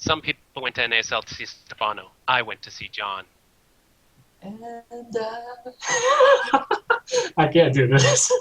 Some people went to NASL to see Stefano. I went to see John. And I can't do this.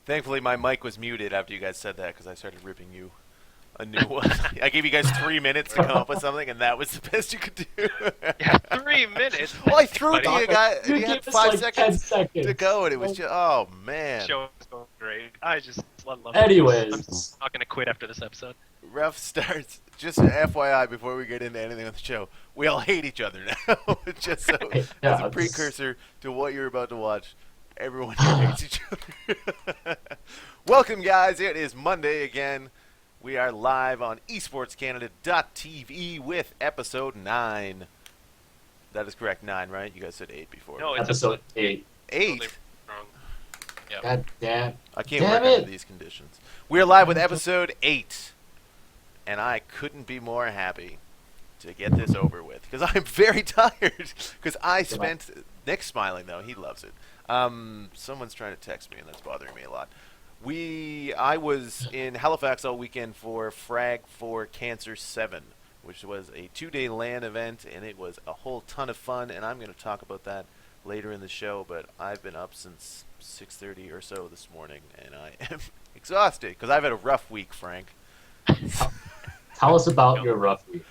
Thankfully, my mic was muted after you guys said that because I started ripping you a new one. I gave you guys 3 minutes to come up with something, and that was the best you could do. Yeah, 3 minutes. Well, I threw it to you guys. You You had gave us 5 like 10 seconds seconds to go, and it was just, oh, man. Show is going great. I just love it. Anyways. I'm not going to quit after this episode. Rough starts. Just FYI, before we get into anything on the show, we all hate each other now. Just so, as a precursor to what you're about to watch, everyone here hates each other. Welcome, guys. It is Monday again. We are live on eSportsCanada.ca with episode 9. That is correct, 9, right? You guys said 8 before. No, it's episode 8. 8? Totally wrong. Yep. God damn. I can't work under these conditions. We are live with episode 8. And I couldn't be more happy to get this over with. Because I'm very tired. Because I spent... Nick's smiling, though. He loves it. Someone's trying to text me, and that's bothering me a lot. I was in Halifax all weekend for Frag for Cancer 7, which was a 2-day LAN event, and it was a whole ton of fun, and I'm going to talk about that later in the show, but I've been up since 6:30 or so this morning, and I am exhausted, because I've had a rough week, Frank. Tell us about your rough week.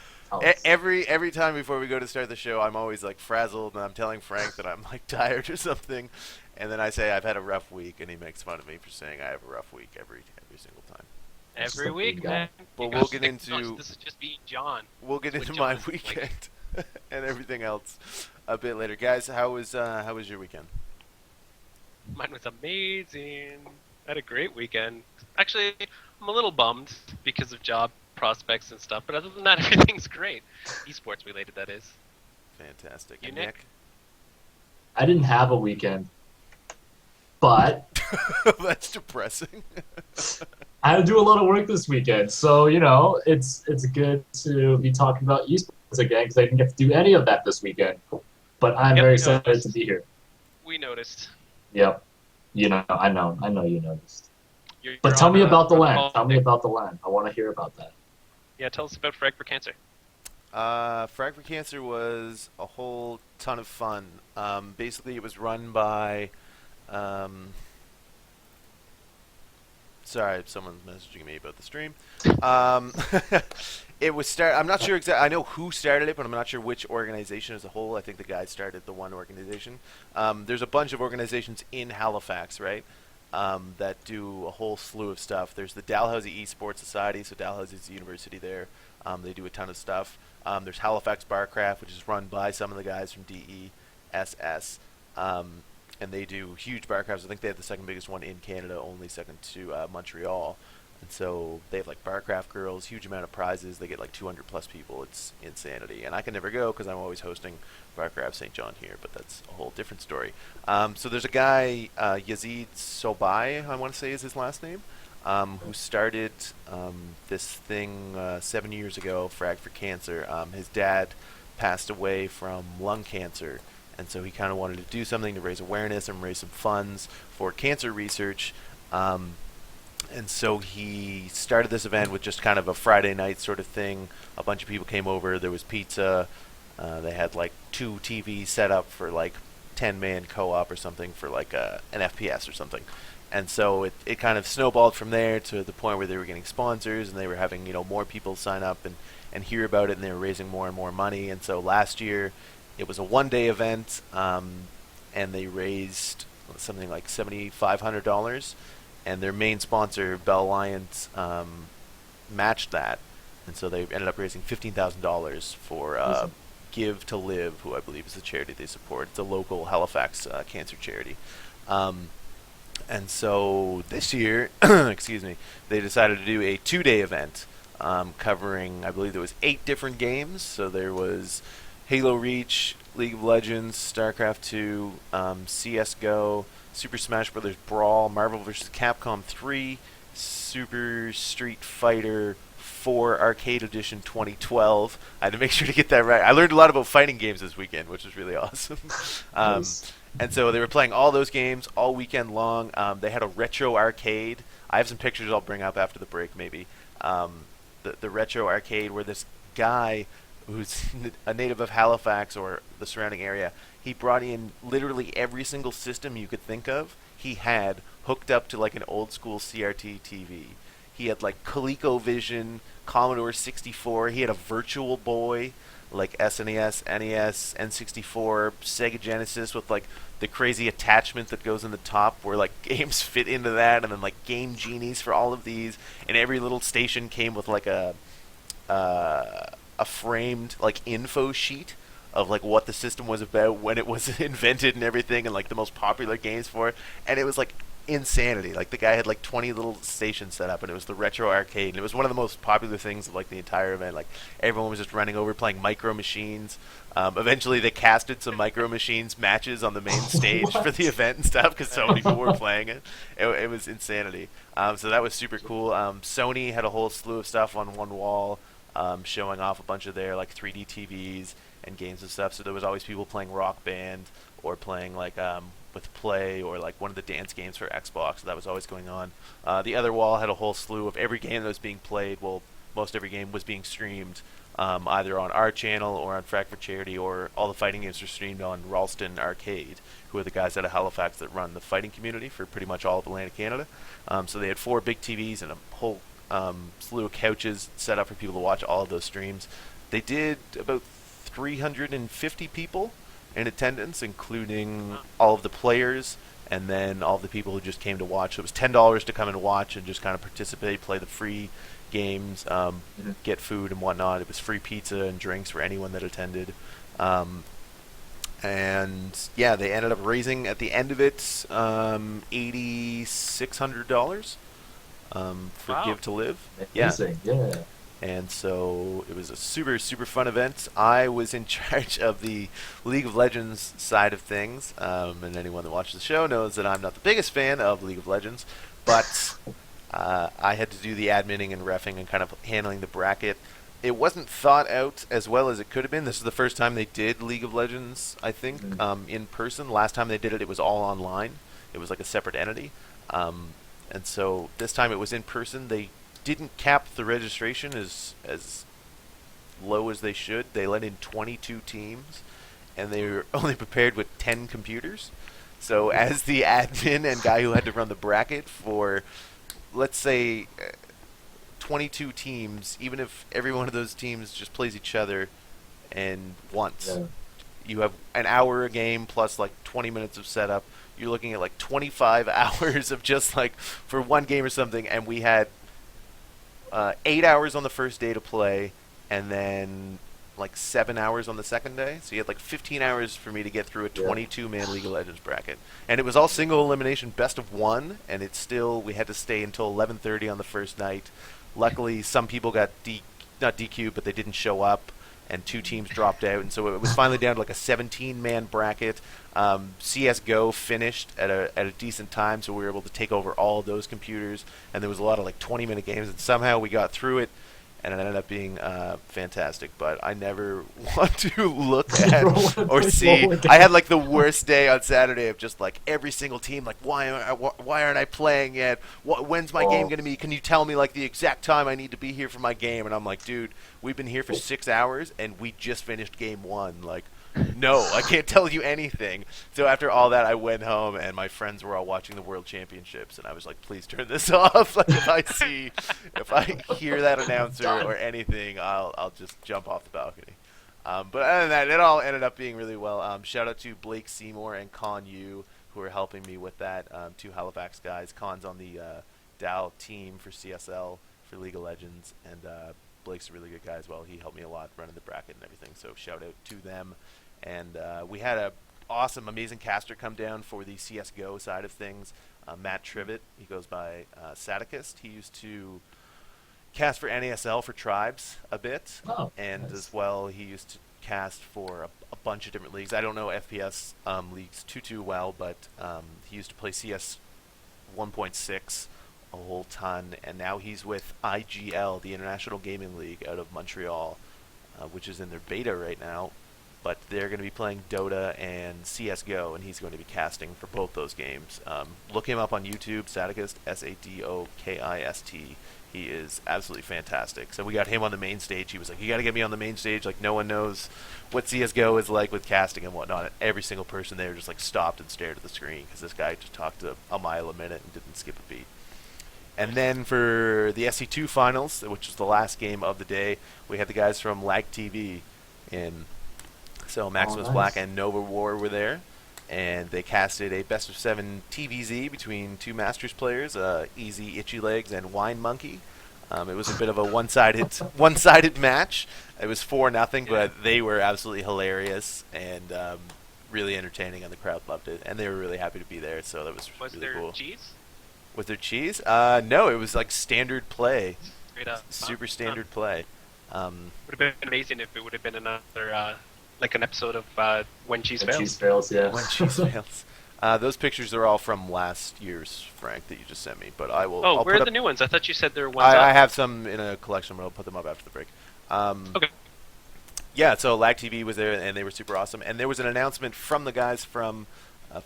Every time before we go to start the show, I'm always like frazzled, and I'm telling Frank that I'm like tired or something, and then I say I've had a rough week, and he makes fun of me for saying I have a rough week every single time. Every week, man. But we'll get into... This is just being John. We'll get into my weekend and everything else a bit later, guys. How was your weekend? Mine was amazing. I had a great weekend. Actually, I'm a little bummed because of job prospects and stuff, but other than that, everything's great. Esports related, that is. Fantastic. You, and Nick? I didn't have a weekend, but that's depressing. I had to do a lot of work this weekend, so it's good to be talking about esports again because I didn't get to do any of that this weekend. But I'm very excited to be here. We noticed. Yep. I know you noticed. You're But tell me about the on LAN. Tell me about the LAN. I want to hear about that. Yeah, tell us about Frag for Cancer. Frag for Cancer was a whole ton of fun. Basically, it was run by... sorry, someone's messaging me about the stream. It was I'm not sure exactly. I know who started it, but I'm not sure which organization as a whole. I think the guy started the one organization. There's a bunch of organizations in Halifax, right? That do a whole slew of stuff. There's the Dalhousie eSports Society, so Dalhousie is the university there. They do a ton of stuff. There's Halifax Barcraft, which is run by some of the guys from DESS, and they do huge barcrafts. I think they have the second biggest one in Canada, only second to Montreal. And so they have like Barcraft girls, huge amount of prizes. They get like 200 plus people. It's insanity. And I can never go because I'm always hosting Barcraft St. John here, but that's a whole different story. So there's a guy, Yazid Sobai, I want to say is his last name, who started this thing 7 years ago, Frag for Cancer. His dad passed away from lung cancer, and so he kind of wanted to do something to raise awareness and raise some funds for cancer research. And so he started this event with just kind of a Friday night sort of thing. A bunch of people came over. There was pizza. They had like 2 TVs set up for like 10-man co-op or something for like an FPS or something. And so it kind of snowballed from there to the point where they were getting sponsors and they were having more people sign up and hear about it, and they were raising more and more money. And so last year it was a 1-day event, and they raised something like $7,500. And their main sponsor, Bell Alliance, matched that, and so they ended up raising $15,000 for Give to Live, who I believe is the charity they support. It's a local Halifax cancer charity. And so this year, excuse me, they decided to do a 2-day event covering, I believe there was 8 different games. So there was Halo Reach, League of Legends, StarCraft 2, CS:GO, Super Smash Bros. Brawl, Marvel vs. Capcom 3, Super Street Fighter 4 Arcade Edition 2012. I had to make sure to get that right. I learned a lot about fighting games this weekend, which was really awesome. um, Nice. and so they were playing all those games all weekend long. They had a retro arcade. I have some pictures I'll bring up after the break, maybe. The retro arcade where this guy who's a native of Halifax or the surrounding area, he brought in literally every single system you could think of. He had hooked up to like an old school CRT TV. He had like ColecoVision, Commodore 64. He had a Virtual Boy, like SNES, NES, N64, Sega Genesis with like the crazy attachment that goes in the top where like games fit into that, and then like Game Genies for all of these. And every little station came with like a framed like info sheet of like what the system was about when it was invented and everything, and like the most popular games for it. And it was like insanity. Like the guy had like 20 little stations set up, and it was the retro arcade, and it was one of the most popular things of like the entire event. Like everyone was just running over playing Micro Machines. Eventually they casted some Micro Machines matches on the main stage for the What? event and stuff because so many people were playing it. It was insanity. So that was super cool. Sony had a whole slew of stuff on one wall, showing off a bunch of their like 3D TVs and games and stuff. So there was always people playing Rock Band or playing like with Play or like one of the dance games for Xbox. So that was always going on. The other wall had a whole slew of every game that was being played. Well, most every game was being streamed either on our channel or on Frack for Charity, or all the fighting games were streamed on Ralston Arcade, who are the guys out of Halifax that run the fighting community for pretty much all of Atlantic Canada. So they had 4 big TVs and a whole slew of couches set up for people to watch all of those streams. They did about 350 people in attendance, including all of the players and then all of the people who just came to watch. So it was $10 to come and watch and just kind of participate, play the free games, Mhm. get food and whatnot. It was free pizza and drinks for anyone that attended. Um, and yeah, they ended up raising at the end of it $8,600 for Wow. Give to Live. Yeah, Amazing. Yeah. and so it was a super super fun event. I was in charge of the League of Legends side of things, and anyone that watches the show knows that I'm not the biggest fan of League of Legends, but I had to do the adminning and refing and kind of handling the bracket. It wasn't thought out as well as it could have been. This is the first time they did League of Legends, I think, Mhm. in person. Last time they did it, it was all online. It was like a separate entity. Um, and so this time it was in person. They didn't cap the registration as low as they should. They let in 22 teams, and they were only prepared with 10 computers. So as the admin and guy who had to run the bracket for, let's say, 22 teams, even if every one of those teams just plays each other and once, Yeah. you have an hour a game plus like 20 minutes of setup. You're looking at like 25 hours of just like for one game or something, and we had 8 hours on the first day to play, and then like 7 hours on the second day. So you had like 15 hours for me to get through a Yeah. 22-man League of Legends bracket, and it was all single elimination, best of one. And it's still we had to stay until 11:30 on the first night. Luckily, some people got not DQ, but they didn't show up, and 2 teams dropped out, and so it was finally down to like a 17-man bracket. CS:GO finished at a decent time, so we were able to take over all of those computers, and there was a lot of like 20-minute games, and somehow we got through it, and it ended up being fantastic. But I never want to look at Roll and or play see. roll I had again. like the worst day on Saturday of just like every single team, like why aren't I playing yet? When's my game Oh, gonna be? Can you tell me like the exact time I need to be here for my game? And I'm like, dude, we've been here for 6 hours, and we just finished game one. Like, no, I can't tell you anything. So after all that, I went home, and my friends were all watching the World Championships, and I was like, please turn this off. Like, if I hear that announcer or done. anything, I'll just jump off the balcony. But other than that, it all ended up being really well. Shout out to Blake Seymour and Con Yu, who are helping me with that. 2 Halifax guys. Con's on the Dow team for CSL for League of Legends, and Blake's a really good guy as well. He helped me a lot running the bracket and everything. So shout out to them. And we had a awesome, amazing caster come down for the CS:GO side of things. Matt Trivet, he goes by Sadicist. He used to cast for NASL for Tribes a bit, Oh, and nice. as well he used to cast for a bunch of different leagues. I don't know FPS leagues too well, but he used to play CS 1.6 a whole ton, and now he's with IGL, the International Gaming League, out of Montreal, which is in their beta right now. But they're going to be playing Dota and CS:GO, and he's going to be casting for both those games. Look him up on YouTube, Sadokist, Sadokist. He is absolutely fantastic. So we got him on the main stage. He was like, "You got to get me on the main stage. Like no one knows what CS:GO is like with casting and whatnot." And every single person there just like stopped and stared at the screen because this guy just talked a mile a minute and didn't skip a beat. And then for the SC2 finals, which was the last game of the day, we had the guys from Lag TV in. So Maximus nice. Black and Nova War were there, and they casted a best of 7 TVZ between two Masters players, Easy Itchy Legs and Wine Monkey. It was a bit of a one-sided match. It was 4-0, but they were absolutely hilarious and really entertaining, and the crowd loved it, and they were really happy to be there. So that was really there cool. cheese? Was there cheese? No, it was like standard play, Straight up. super standard play. Would have been amazing if it would have been another like an episode of When Cheese The Fails. cheese fails, yeah. When cheese fails. Those pictures are all from last year's, Frank, that you just sent me. But I will. Oh, I'll where are put the up, new ones? I thought you said there were ones I up. have some in a collection, but I'll put them up after the break. Okay. Yeah, so Lag TV was there, and they were super awesome. And there was an announcement from the guys from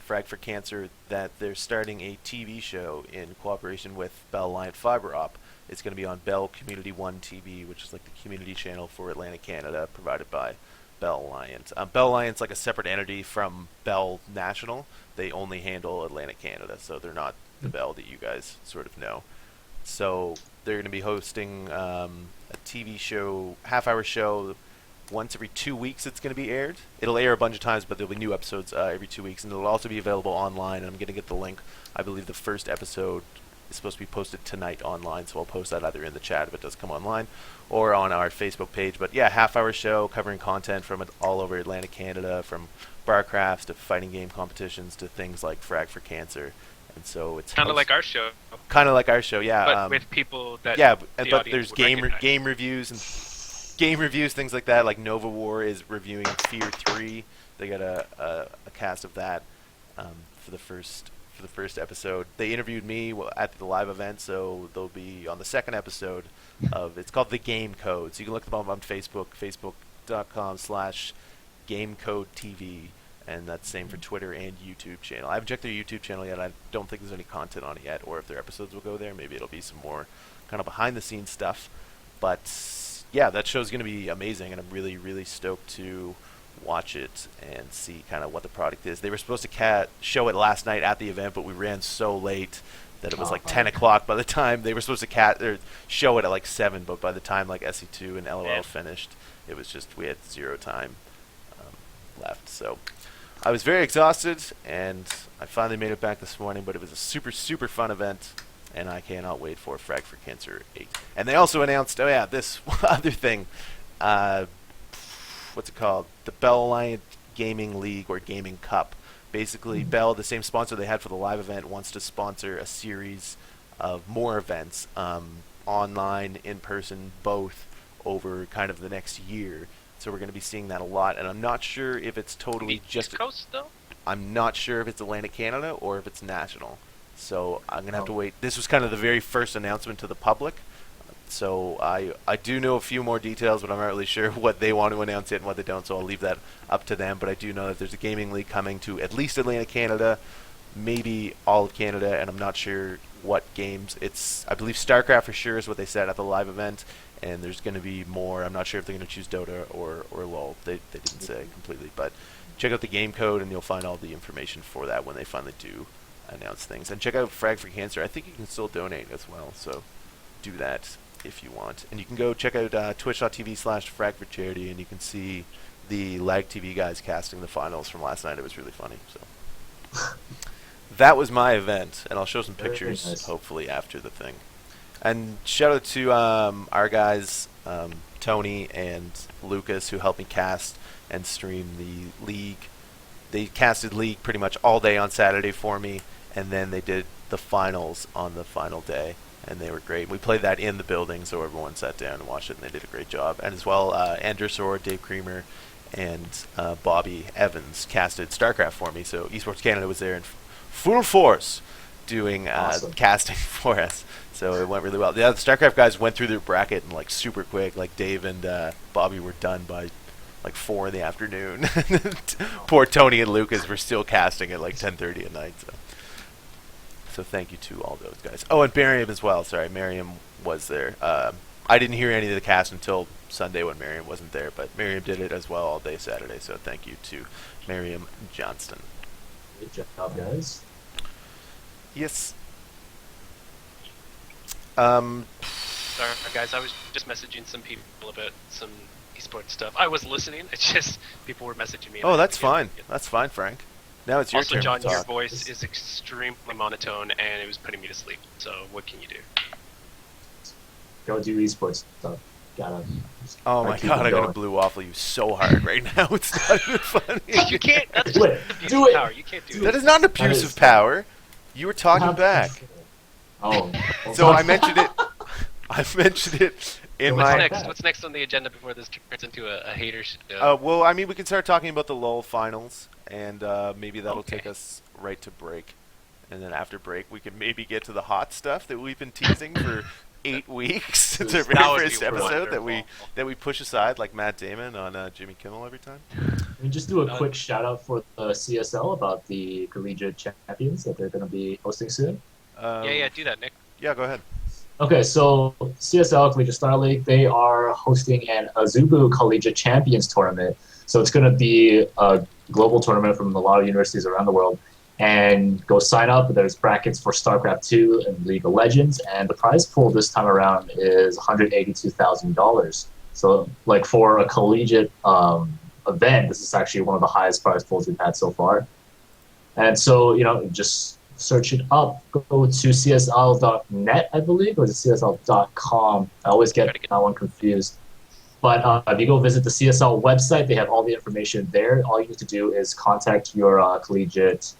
Frag for Cancer that they're starting a TV show in cooperation with Bell Alliant Fiber Op. It's going to be on Bell Community One TV, which is like the community channel for Atlantic Canada, provided by Bell Alliant. Bell Alliant's like a separate entity from Bell National. They only handle Atlantic Canada, so they're not the Bell that you guys sort of know. So they're going to be hosting a TV show, half-hour show, once every 2 weeks. It's going to be aired. It'll air a bunch of times, but there'll be new episodes every 2 weeks, and it'll also be available online. And I'm going to get the link. I believe the first episode is supposed to be posted tonight online, so I'll post that either in the chat if it does come online, or on our Facebook page. But yeah, half-hour show covering content from all over Atlantic Canada, from barcrafts to fighting game competitions to things like Frag for Cancer. And so it's Kind of like our show, kind of like our show, yeah. but with people that yeah, the but audience there's would game recognize. reviews and game reviews, things like that. Like Nova War is reviewing Fear 3. They got a cast of that for the first episode. They interviewed me at the live event, so they'll be on the second episode of. It's called The Game Code. So you can look them up on Facebook, facebook.com/GameCodeTV, and that's same for Twitter and YouTube channel. I haven't checked their YouTube channel yet. I don't think there's any content on it yet, or if their episodes will go there. Maybe it'll be some more kind of behind the scenes stuff. But yeah, that show's going to be amazing, and I'm really, really stoked to watch it and see kind of what the product is. They were supposed to show it last night at the event, but we ran so late that it was like 10 o'clock by the time they were supposed to show it at like 7, but by the time like SE2 and LOL finished, it was just, we had 0 time left. So I was very exhausted, and I finally made it back this morning, but it was a super, super fun event, and I cannot wait for Frag for Cancer 8. And they also announced, oh yeah, this other thing, what's it called? The Bell Alliant Gaming League or Gaming Cup. Basically, Bell, the same sponsor they had for the live event, wants to sponsor a series of more events, online, in person, both, over kind of the next year. So we're going to be seeing that a lot, and I'm not sure if it's totally just East Coast though. I'm not sure if it's Atlantic Canada or if it's national. So I'm going to have to wait. This was kind of the very first announcement to the public. So I do know a few more details, but I'm not really sure what they want to announce yet and what they don't, so I'll leave that up to them. But I do know that there's a gaming league coming to at least Atlantic Canada, maybe all of Canada, and I'm not sure what games. It's, I believe StarCraft for sure is what they said at the live event, and there's going to be more. I'm not sure if they're going to choose Dota or LoL. They didn't say completely, but check out the game code, and you'll find all the information for that when they finally do announce things. And check out Frag for Cancer. I think you can still donate as well, so do that if you want. And you can go check out twitch.tv/fragforcharity, and you can see the Lag TV guys casting the finals from last night. It was really funny. So that was my event, and I'll show some pictures nice. hopefully after the thing. And shout out to our guys, Tony and Lucas, who helped me cast and stream the league. They casted League pretty much all day on Saturday for me, and then they did the finals on the final day, and they were great. We played that in the building, so everyone sat down and watched it, and they did a great job. And as well, Andrew Sword, Dave Creamer, and Bobby Evans casted StarCraft for me. So Esports Canada was there in full force doing Awesome. casting for us. So it went really well. Yeah, the StarCraft guys went through their bracket and like super quick. Like Dave and Bobby were done by like 4 in the afternoon. Poor Tony and Lucas were still casting at like 10:30 at night. So thank you to all those guys. Oh, and Miriam as well. Sorry, Miriam was there. I didn't hear any of the cast until Sunday when Miriam wasn't there, but Miriam did it as well all day Saturday. So thank you to Miriam Johnston. Good job, guys. Yes. Sorry, guys. I was just messaging some people about some esports stuff. I was listening. It's just people were messaging me. Oh, that's fine. That's fine, Frank. Now it's your Also, turn John, to your talk. voice is extremely monotone, and it was putting me to sleep. So, what can you do? Go do esports stuff. Gotta. Oh my keep god, it I'm gonna going. blue waffle you so hard right now. It's not even funny. You can't. That's just Wait, abuse do of it. power. You can't do That that. is not an abuse is- of power. You were talking back. Oh. So I mentioned it. I mentioned it in What's What's my. next? next? What's next on the agenda before this turns into a hater show? Well, I mean, we can start talking about the LOL finals, and maybe that'll Okay. take us right to break. And then after break, we can maybe get to the hot stuff that we've been teasing for 8 weeks since our very That would be first episode wonderful. that we push aside like Matt Damon on Jimmy Kimmel every time. Let me just do a quick shout out for the CSL about the collegiate champions that they're going to be hosting soon. Yeah, do that, Nick. Yeah, go ahead. Okay, so CSL Collegiate Star League, they are hosting an Azubu Collegiate Champions tournament. So it's going to be a global tournament from a lot of universities around the world. And go sign up. There's brackets for StarCraft 2 and League of Legends. And the prize pool this time around is $182,000. So, like, for a collegiate event, this is actually one of the highest prize pools we've had so far. And so, just search it up. Go to csl.net, I believe, or is it csl.com? I always get that one confused. But if you go visit the CSL website, they have all the information there. All you need to do is contact your collegiate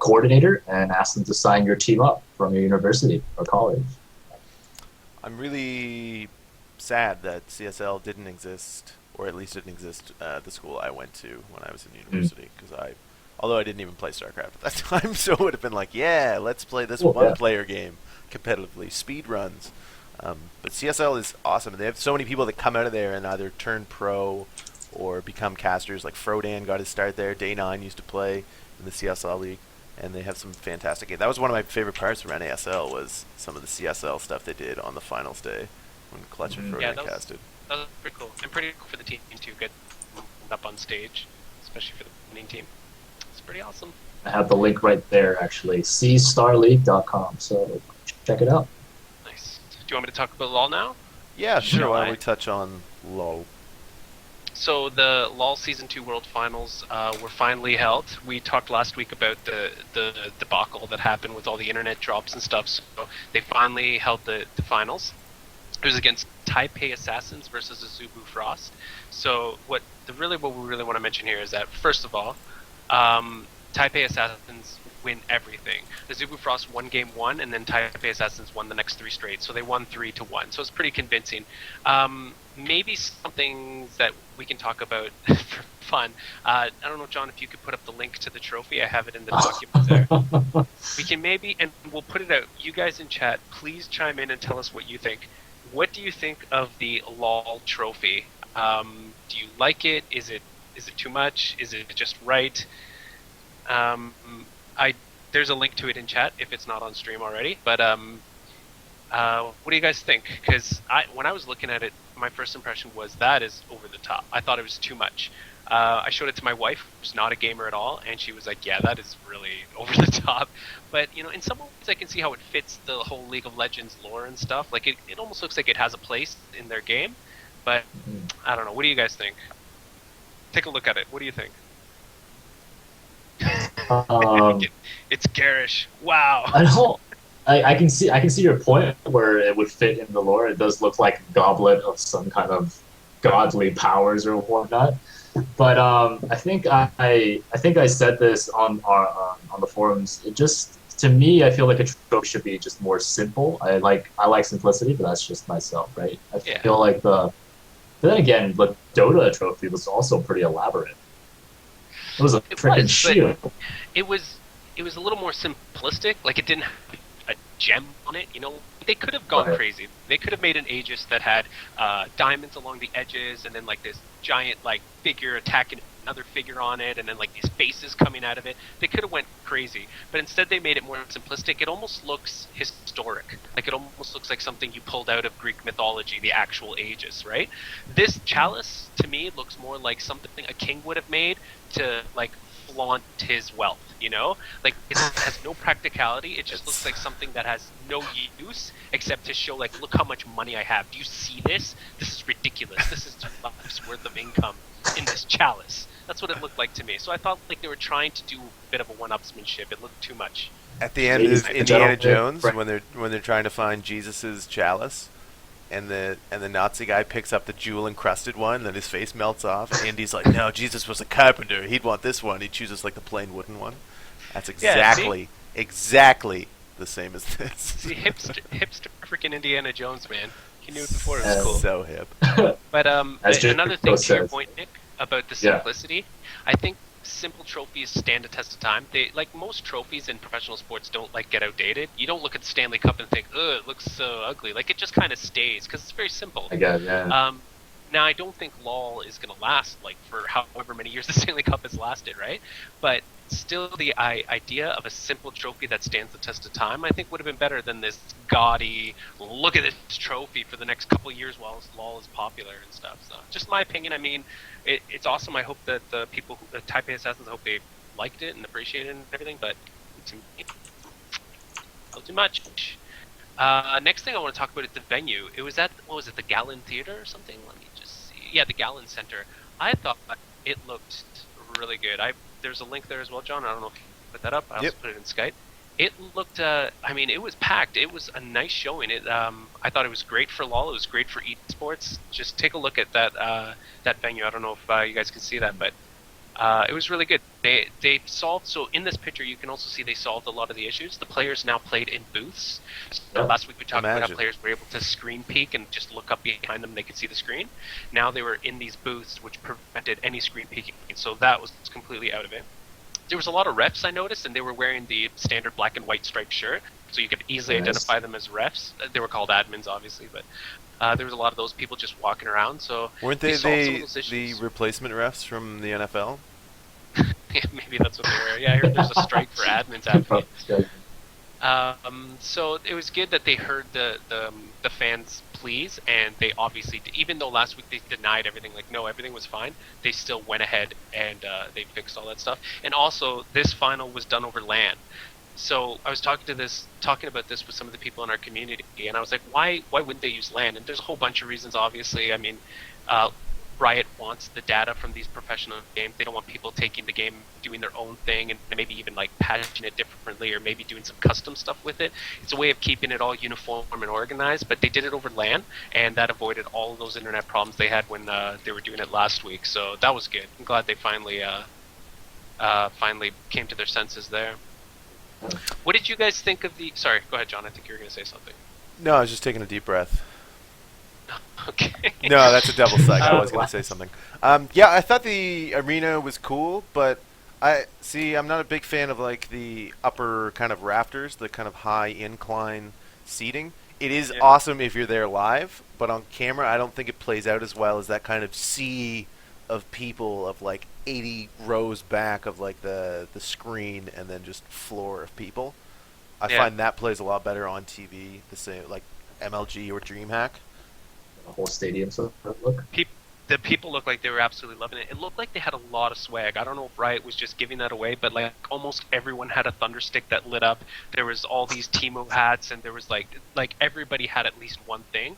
coordinator and ask them to sign your team up from your university or college. I'm really sad that CSL didn't exist, or at least didn't exist at the school I went to when I was in university. Because although I didn't even play StarCraft at that time, so it would have been like, yeah, let's play this one-player game competitively, speed runs. But CSL is awesome. They have so many people that come out of there and either turn pro or become casters. Like Frodan got his start there. Day9 used to play in the CSL league, and they have some fantastic games. That was one of my favorite parts from NASL was some of the CSL stuff they did on the finals day when Clutch and Frodan casted. That was pretty cool. And pretty cool for the team to get up on stage, especially for the winning team. It's pretty awesome. I have the link right there, actually. cstarleague.com. So check it out. Nice. Do you want me to talk about LoL now? Yeah, sure. Sure. Why don't we touch on LoL? So the LoL Season 2 World Finals were finally held. We talked last week about the debacle that happened with all the internet drops and stuff. So they finally held the finals. It was against Taipei Assassins versus Azubu Frost. So what we really want to mention here is that, first of all, Taipei Assassins win everything. Azubu Frost won game 1, and then Taipei Assassins won the next 3 straight. So they won 3-1. So it's pretty convincing. Maybe something that we can talk about for fun. I don't know, John, if you could put up the link to the trophy. I have it in the document there. We can maybe, and we'll put it out. You guys in chat, please chime in and tell us what you think. What do you think of the LOL trophy? Do you like it? Is it too much? Is it just right? There's a link to it in chat if it's not on stream already. But what do you guys think? Because when I was looking at it, my first impression was that is over the top. I thought it was too much. I showed it to my wife, who's not a gamer at all, and she was like, "Yeah, that is really over the top." But in some ways, I can see how it fits the whole League of Legends lore and stuff. Like it almost looks like it has a place in their game. But I don't know. What do you guys think? Take a look at it. What do you think? It's garish. Wow. I don't. I can see your point where it would fit in the lore. It does look like a goblet of some kind of godly powers or whatnot. But I think I said this on the forums. It just, to me, I feel like a trope should be just more simple. I like simplicity, but that's just myself, right? I feel like the But then again, the Dota trophy was also pretty elaborate. It was a It freaking was, but shield. it was it was a little more simplistic. Like it didn't have a gem on it. You know, they could have gone Right. crazy. They could have made an Aegis that had diamonds along the edges, and then like this giant like figure attacking another figure on it, and then like these faces coming out of it. They could have went crazy, but instead they made it more simplistic. It almost looks historic. Like it almost looks like something you pulled out of Greek mythology, the actual Aegis, right? This chalice to me looks more like something a king would have made to like flaunt his wealth, you know? Like it has no practicality. It just looks It's like something that has no use except to show like look how much money I have. Do you see this? This is ridiculous. This is 2 lives worth of income in this chalice. That's what it looked like to me. So I thought like they were trying to do a bit of a one-upsmanship. It looked too much. at the end Ladies of and Indiana gentlemen, Jones when they're trying to find Jesus's chalice, and the Nazi guy picks up the jewel encrusted one, and then his face melts off. And Andy's like, "No, Jesus was a carpenter. He'd want this one." He chooses like the plain wooden one. That's Yeah, see? exactly the same as this. See, hipster freaking Indiana Jones, man. He knew it before it was And cool. So hip. But as another Jericho thing to your says, point, Nick, about the yeah, simplicity, I think simple trophies stand the test of time. They like most trophies in professional sports don't like get outdated. You don't look at the Stanley Cup and think, "Ugh, it looks so ugly." Like it just kind of stays because it's very simple. I guess, yeah. Now I don't think LOL is going to last like for however many years the Stanley Cup has lasted, right? But still, the idea of a simple trophy that stands the test of time, I think, would have been better than this gaudy. Look at this trophy for the next couple of years while LOL is popular and stuff. So, just my opinion. I mean, it's awesome. I hope that the people, the Taipei Assassins, I hope they liked it and appreciated it and everything. But to me, a little too much. Next thing I want to talk about is the venue. It was at what was it, the Gallon Theater or something? Let me just see. Yeah, the Gallon Center. I thought it looked really good. There's a link there as well, John. I don't know if you put that up. I also Yep. put it in Skype. It looked. I mean, it was packed. It was a nice showing. I thought it was great for LOL. It was great for eSports. Just take a look at that venue. I don't know if you guys can see that, but it was really good. They solved, so in this picture you can also see they solved a lot of the issues. The players now played in booths. So Yep. last week we talked about how Imagine. players were able to screen peek and just look up behind them and they could see the screen. Now they were in these booths which prevented any screen peeking, so that was completely out of it. There was a lot of refs I noticed, and they were wearing the standard black and white striped shirt, so you could easily Nice. identify them as refs. They were called admins, obviously, but there was a lot of those people just walking around. So Weren't they they solved some of the those the issues. replacement refs from the NFL? Yeah, maybe that's what they were. Yeah, I heard there's a strike for admins after. So it was good that they heard the fans' pleas, and they obviously, even though last week they denied everything, like no, everything was fine, they still went ahead and they fixed all that stuff. And also, this final was done over LAN. So I was talking about this with some of the people in our community, and I was like, why wouldn't they use LAN? And there's a whole bunch of reasons. Obviously, I mean, uh, Riot wants the data from these professional games. They don't want people taking the game, doing their own thing, and maybe even like patching it differently, or maybe doing some custom stuff with it. It's a way of keeping it all uniform and organized. But they did it over LAN, and that avoided all of those internet problems they had when they were doing it last week. So that was good. I'm glad they finally came to their senses there. What did you guys think of the? Sorry, go ahead, John. I think you were going to say something. No, I was just taking a deep breath. Okay. No, that's a double psych. I was going Wow. to say something. Yeah, I thought the arena was cool, but I'm not a big fan of like the upper kind of rafters, the kind of high incline seating. It is Yeah. awesome if you're there live, but on camera, I don't think it plays out as well as that kind of sea of people of like 80 rows back of like the screen and then just floor of people. I Yeah. find that plays a lot better on TV, the same like MLG or DreamHack. The whole stadium sort of look. The people looked like they were absolutely loving it. It looked like they had a lot of swag. I don't know if Riot was just giving that away, but like almost everyone had a thunder stick that lit up. There was all these Timo hats, and there was like everybody had at least one thing.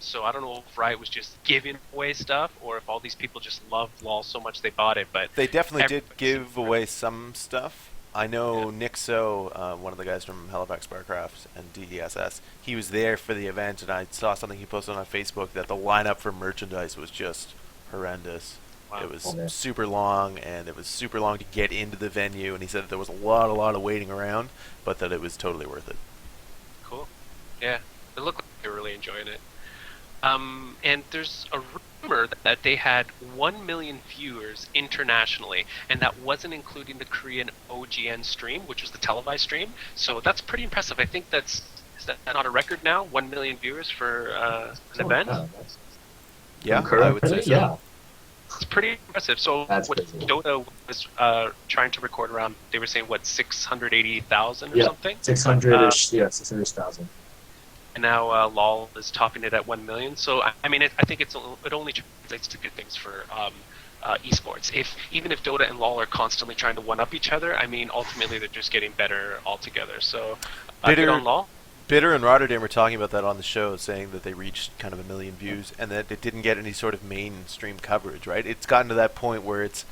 So I don't know if Riot was just giving away stuff, or if all these people just loved LoL so much they bought it. But They definitely did everybody give seemed to- away some stuff. I know Yeah. Nick So, one of the guys from Halifax Barcraft and DDSS, he was there for the event, and I saw something he posted on Facebook that the lineup for merchandise was just horrendous. Wow. It was Oh, man. super long, and it was super long to get into the venue, and he said that there was a lot of waiting around, but that it was totally worth it. Cool. Yeah, it looked like they were really enjoying it. And there's a rumor that they had 1 million viewers internationally, and that wasn't including the Korean OGN stream, which was the televised stream. So that's pretty impressive. I think is that not a record now? 1 million viewers for an Oh, event? yeah, Yeah, I would say currently, so. yeah, It's pretty impressive. So that's what crazy. Dota was trying to record around, they were saying, what, 680,000 or Yeah, something? 600 Uh, ish. Yeah, 600,000. and now LOL is topping it at 1 million. So I mean, I think it only translates to good things for esports. If even if Dota and LOL are constantly trying to one up each other, I mean, ultimately they're just getting better altogether. So good Bitter on LOL. Bitter and Rotterdam were talking about that on the show, saying that they reached kind of a million views and that it didn't get any sort of mainstream coverage, right? It's gotten to that point where it's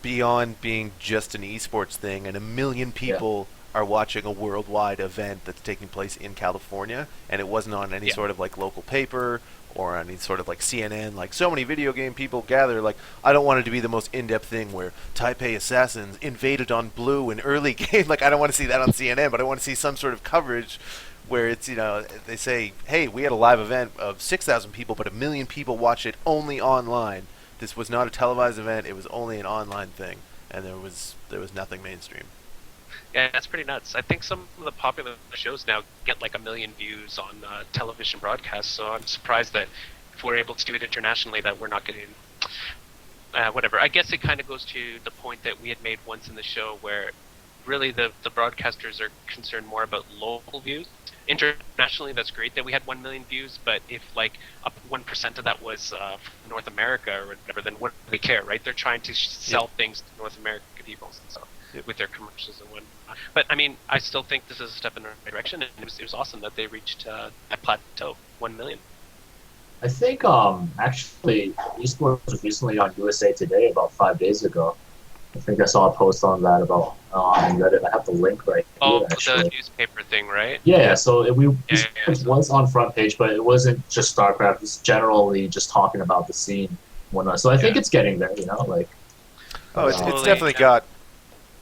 beyond being just an esports thing, and a million Yeah, people are watching a worldwide event that's taking place in California, and it wasn't on any Yeah, sort of like local paper or any sort of like CNN. Like so many video game people gather. Like I don't want it to be the most in-depth thing where Taipei assassins invaded on blue in early game. Like I don't want to see that on CNN, but I want to see some sort of coverage where it's they say, hey, we had a live event of 6,000 people, but a million people watched it only online. This was not a televised event; it was only an online thing, and there was nothing mainstream. yeah, that's pretty nuts. I think some of the popular shows now get like 1 million views on television broadcasts. So I'm surprised that if we're able to do it internationally, that we're not getting whatever. I guess it kind of goes to the point that we had made once in the show where really the broadcasters are concerned more about local views. Internationally, that's great that we had 1 million views, but if like up 1% of that was from North America or whatever, then what do they care, right? They're trying to Yep. sell things to North American people, so Yep. with their commercials and whatnot. But I mean, I still think this is a step in the right direction, and it was awesome that they reached that plateau, 1 million. I think actually esports was recently on USA Today about 5 days ago. I think I saw a post on that about Reddit. I have the link right here Oh, the actually. newspaper thing, right? Yeah, so Yeah, yeah, yeah. esports was on front page, but it wasn't just StarCraft. It was generally just talking about the scene, and whatnot. So I think Yeah. it's getting there. Like, Oh, but, it's Slowly, definitely yeah. got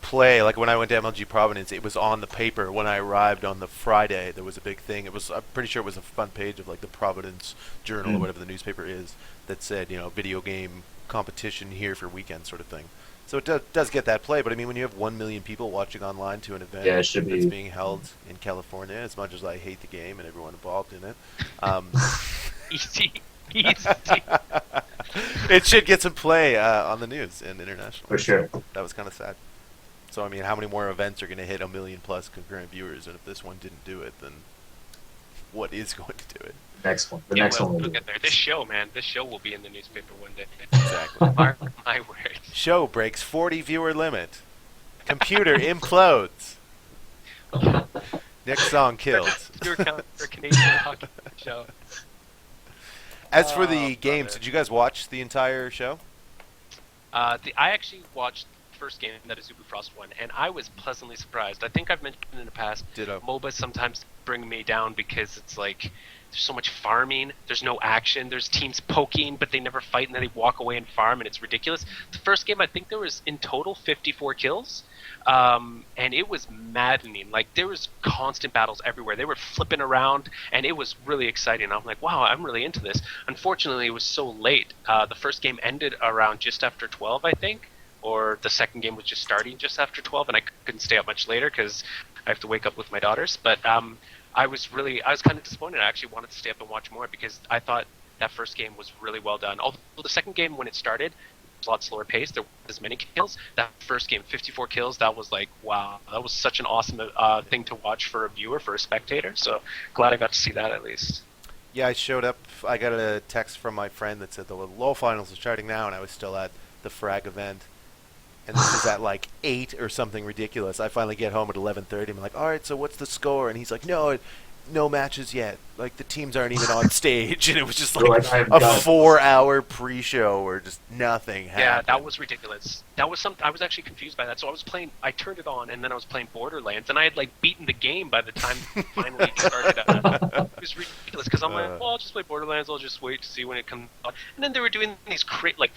play. Like when I went to MLG Providence, it was on the paper when I arrived on the Friday. There was a big thing. It was I'm pretty sure it was a front page of like the Providence Journal or mm, whatever the newspaper is that said video game competition here for weekend sort of thing. So it does get that play, but I mean when you have 1 million people watching online to an event yeah, it should that's be. being held in California, as much as I hate the game and everyone involved in it, um, Easy, easy. it should get some play on the news and internationally. For So sure. that was kind of sad. So I mean, how many more events are going to hit a million plus concurrent viewers? And if this one didn't do it, then what is going to do it? The It next will. one will We'll do. get there. This show, man, this show will be in the newspaper one day. Exactly. Mark my words. Show breaks 40 viewer limit. Computer implodes. Next song killed. Your Canadian hockey show. As for Oh, the games, brother. did you guys watch the entire show? I actually watched the first game that Azubu Frost won, and I was pleasantly surprised. I think I've mentioned in the past, Ditto. MOBAs sometimes bring me down because it's like there's so much farming, there's no action, there's teams poking, but they never fight, and then they walk away and farm, and it's ridiculous. The first game, I think there was in total 54 kills, and it was maddening. Like there was constant battles everywhere. They were flipping around, and it was really exciting. I'm like, wow, I'm really into this. Unfortunately, it was so late. The first game ended around just after 12, I think, or the second game was just starting just after 12, and I couldn't stay up much later because I have to wake up with my daughters. But I was kind of disappointed. I actually wanted to stay up and watch more because I thought that first game was really well done. Although the second game, when it started, was a lot slower pace. There weren't as many kills. That first game, 54 kills, that was like, wow, that was such an awesome thing to watch for a viewer, for a spectator. So glad I got to see that at least. Yeah, I showed up. I got a text from my friend that said the LoL finals are starting now, and I was still at the frag event. And this is at like 8 or something ridiculous. I finally get home at 11:30. I'm like, all right, so what's the score? And he's like, no matches yet. Like the teams aren't even on stage, and it was just You're like like, I'm a done. 4-hour pre-show where just nothing Yeah, that happened. was ridiculous. That was some. I was actually confused by that. So I was playing. I turned it on, and then I was playing Borderlands, and I had like beaten the game by the time it finally started. It was ridiculous because I'm like, Uh, well, I'll just play Borderlands. I'll just wait to see when it comes out. And then they were doing these like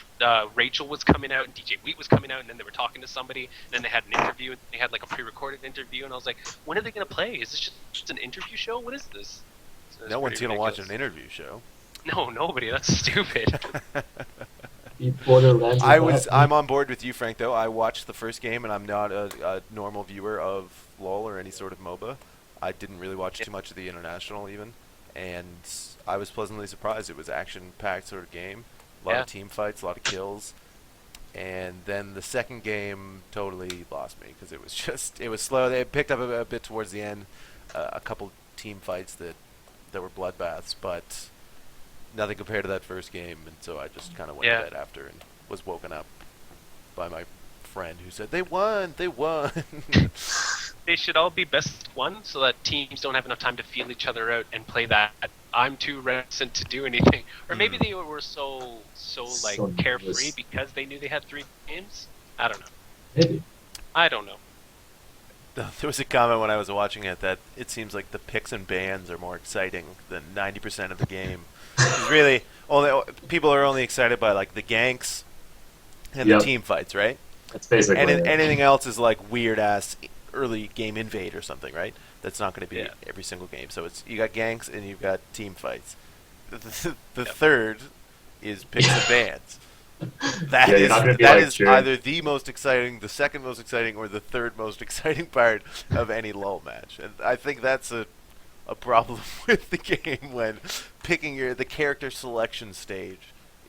Rachel was coming out, and DJ Wheat was coming out, and then they were talking to somebody, and then they had an interview, and they had like a pre-recorded interview, and I was like, when are they gonna play? Is this just an interview show? What is this? So it was no one's pretty gonna watch ridiculous. an interview show. No, nobody. That's stupid. Borderlands with I'm that. on board with you, Frank. Though I watched the first game, and I'm not a normal viewer of LoL or any sort of MOBA. I didn't really watch Yeah. too much of the international even, and I was pleasantly surprised. It was action-packed sort of game, a lot of Yeah. team fights, a lot of kills, and then the second game totally lost me because it was slow. They picked up a bit towards the end, a couple team fights that were bloodbaths, but nothing compared to that first game, and so I just kind of went to Yeah. bed after and was woken up by my friend who said, they won. They should all be best one so that teams don't have enough time to feel each other out and play that I'm too reticent to do anything. Or maybe Mm. they were so like So carefree nervous. because they knew they had 3 games. I don't know. Maybe. I don't know. There was a comment when I was watching it that it seems like the picks and bans are more exciting than 90% of the game. 'Cause really, only people are only excited by like the ganks and the Yep. team fights, right? That's basically it. Anything else is like weird ass early game invade or something, right? That's not going to be Yeah. every single game. So it's you got ganks and you've got team fights. The Yep. third is picks and bans. That Yeah, you're is not gonna be that like is cheering. either the most exciting, the second most exciting, or the third most exciting part of any LoL match. And I think that's a problem with the game when picking the character selection stage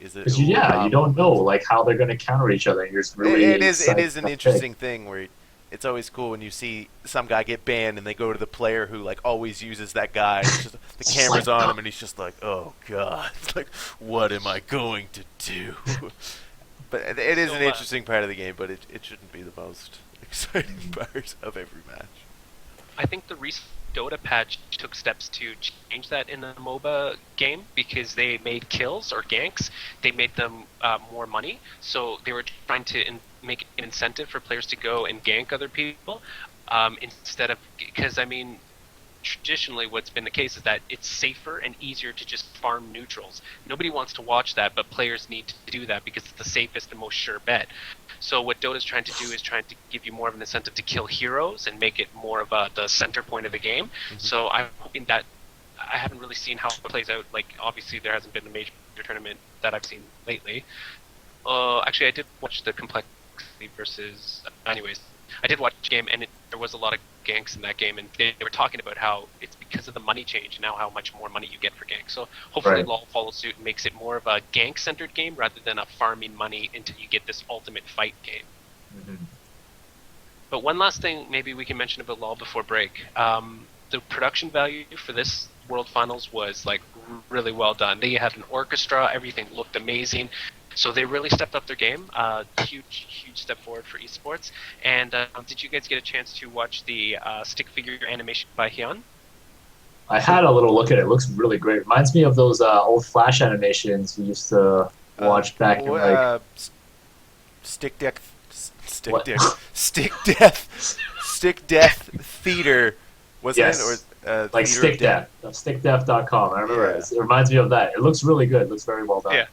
is a Because real yeah, you problem don't know with like how they're gonna counter each other, and you're just really it excited is an to pick. interesting thing where it's always cool when you see some guy get banned and they go to the player who like always uses that guy. And it's just, the It's just camera's like, on him and he's just like, oh god, like what am I going to do? But it is So, an interesting part of the game, but it shouldn't be the most exciting part of every match. I think the recent Dota patch took steps to change that in the MOBA game because they made kills or ganks. They made them more money, so they were trying to make an incentive for players to go and gank other people instead of because I mean traditionally what's been the case is that it's safer and easier to just farm neutrals. Nobody wants to watch that, but players need to do that because it's the safest and most sure bet. So what Dota's trying to do is trying to give you more of an incentive to kill heroes and make it more of the center point of the game. So I'm hoping that I haven't really seen how it plays out. Like obviously there hasn't been a major tournament that I've seen lately. Actually, I did watch the complexity versus. Anyways, I did watch the game, and there was a lot of ganks in that game, and they were talking about how it's because of the money change now, how much more money you get for ganks. So hopefully, Right. LoL follows suit and makes it more of a gank-centered game rather than a farming money until you get this ultimate fight game. Mhm. But one last thing, maybe we can mention about LoL before break. The production value for this World Finals was like really well done. They had an orchestra, everything looked amazing. So they really stepped up their game. Huge step forward for esports. And did you guys get a chance to watch the stick figure animation by Hyun? I had a little look at it. It looks really great. Reminds me of those old Flash animations we used to watch back in like Stick deck, stick what? deck, stick death, stick death theater, wasn't it? Yes. Or Like theater of death. stickdeath.com. I remember Yeah. it. It reminds me of that. It looks really good. It looks very well done. Yeah.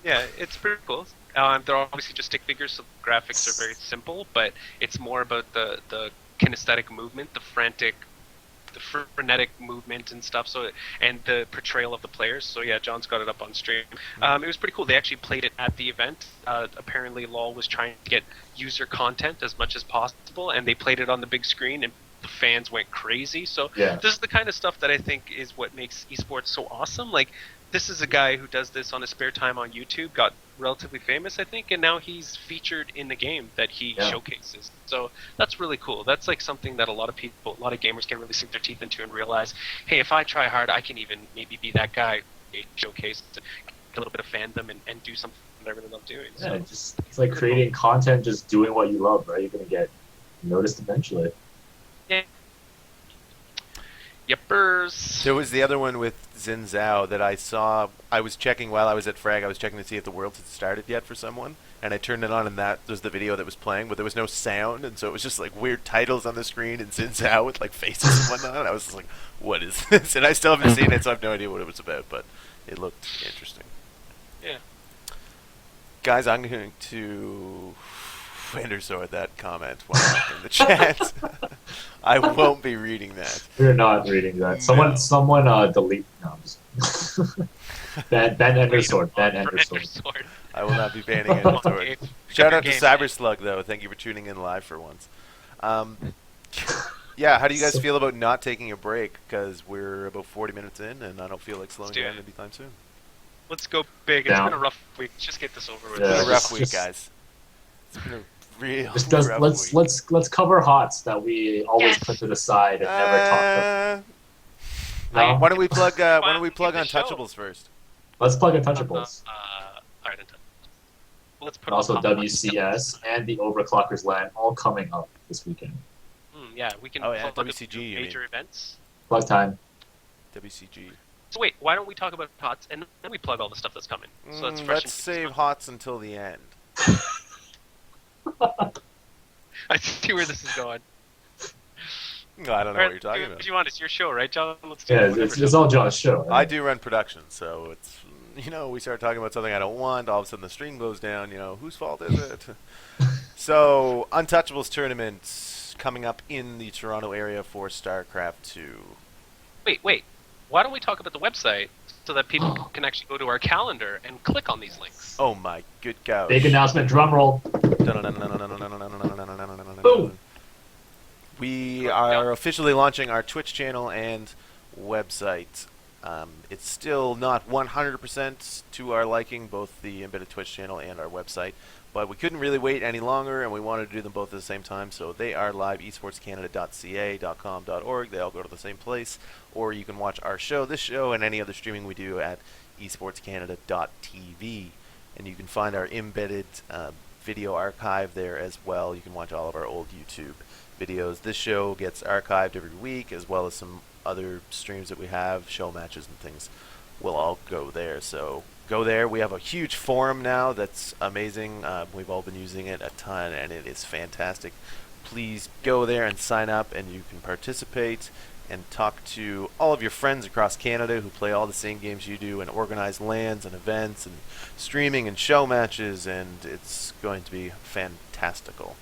Yeah, it's pretty cool. They're obviously just stick figures, so the graphics are very simple, but it's more about the kinesthetic movement, the frenetic movement and stuff. So and the portrayal of the players. So yeah, John's got it up on stream. It was pretty cool. They actually played it at the event. Apparently, LoL was trying to get user content as much as possible, and they played it on the big screen, and the fans went crazy. So Yeah. this is the kind of stuff that I think is what makes esports so awesome. Like this is a guy who does this on his spare time on YouTube, got relatively famous, I think, and now he's featured in the game that he Yeah. showcases. So that's really cool. That's like something that a lot of people, a lot of gamers can really sink their teeth into and realize, hey, if I try hard, I can even maybe be that guy who showcase get a little bit of fandom and do something that I really love doing. Yeah, So it's like creating content, just doing what you love, right? You're gonna get noticed eventually. yeah. Yepers. There was the other one with Xin Zhao that I saw. I was checking while I was at Frag. I was checking to see if the Worlds had started yet for someone, and I turned it on, and that was the video that was playing, but there was no sound, and so it was just like weird titles on the screen and Xin Zhao with like faces and whatnot. And I was just like, "What is this?" And I still haven't seen it, so I have no idea what it was about, but it looked interesting. Yeah. Guys, I'm going to Sword that comment while I'm in the chat. I won't be reading that. We're not reading that. No. Someone delete. No, I'm just Ban Wait a Endersword. Ban month for Endersword. Endersword. I will not be banning Come Ender on, Sword. Gabe. Pick up Shout your out to game, man. Cyberslug though. Thank you for tuning in live for once. Um, yeah, how do you guys So, feel about not taking a break? Because we're about 40 minutes in, and I don't feel like Let's slowing do down it. anytime soon. Let's go big. It's been a down. rough week. Let's just get this over It's with. been Yeah, a rough just week, just guys. It's been a real just does rough week. let's cover hots that we always put Yes. to the side and never talk about. Uh, I No, why don't we plug? Why don't we finally plug the show. Untouchables first? let's plug All Untouchables right, let's put and on also hots at the WCS side. and the Overclockers LAN all coming up this weekend. Yeah, we can Oh yeah, plug a WCG. few You mean major events. Plug time. WCG? So wait, why don't we talk about hots and then we plug all the stuff that's coming? So it's fresh Let's in people's save minds. hots until the end. I see where this is going. No, I don't know All what right, you're talking do about. what you want. It's your show, right, John? Let's do Yeah, whatever, it's John. all John's show. I Right? do run production, so it's we start talking about something I don't want. All of a sudden, the stream goes down. Whose fault is it? So, Untouchables tournament coming up in the Toronto area for StarCraft 2. Wait. Why don't we talk about the website so that people can actually go to our calendar and click on these links? Oh my good gosh! Big announcement. Drum roll. Boom. We are officially launching our Twitch channel and website. It's still not 100% to our liking, both the embedded Twitch channel and our website, but we couldn't really wait any longer, and we wanted to do them both at the same time, so they are live, eSportsCanada.ca, .com, .org. They all go to the same place, or you can watch our show, this show, and any other streaming we do at eSportsCanada.tv, and you can find our embedded video archive there as well. You can watch all of our old YouTube videos. This show gets archived every week, as well as some other streams that we have, show matches and things will all go there. So go there. We have a huge forum now that's amazing. We've all been using it a ton, and it is fantastic. Please go there and sign up, and you can participate and talk to all of your friends across Canada who play all the same games you do and organize LANs and events and streaming and show matches, and it's going to be fantastical.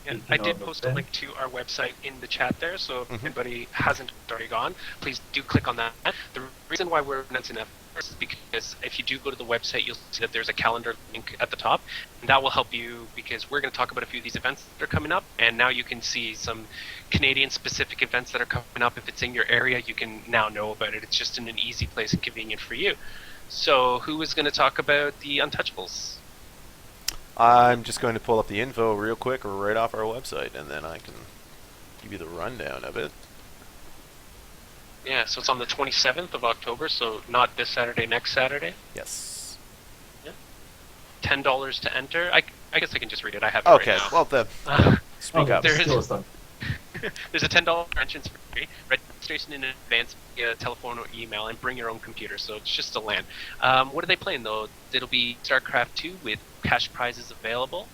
Yeah, I did post a link to our website in the chat there, so if anybody hasn't already gone, please do click on that. The reason why we're announcing that first is because if you do go to the website, you'll see that there's a calendar link at the top, and that will help you because we're going to talk about a few of these events that are coming up, and now you can see some Canadian-specific events that are coming up. If it's in your area, you can now know about it. It's just in an easy place and convenient for you. So who is going to talk about the Untouchables? I'm just going to pull up the info real quick right off our website, and then I can give you the rundown of it. Yeah, so it's on the 27th of October, so not this Saturday, next Saturday. Yes. Yeah. $10 to enter. I guess I can just read it. I have it Okay, right now. well, speak Okay, up. There is- still done. There's a $10 entrance fee, registration in advance via telephone or email, and bring your own computer, so it's just a LAN. What are they playing, though? It'll be StarCraft 2 with cash prizes available.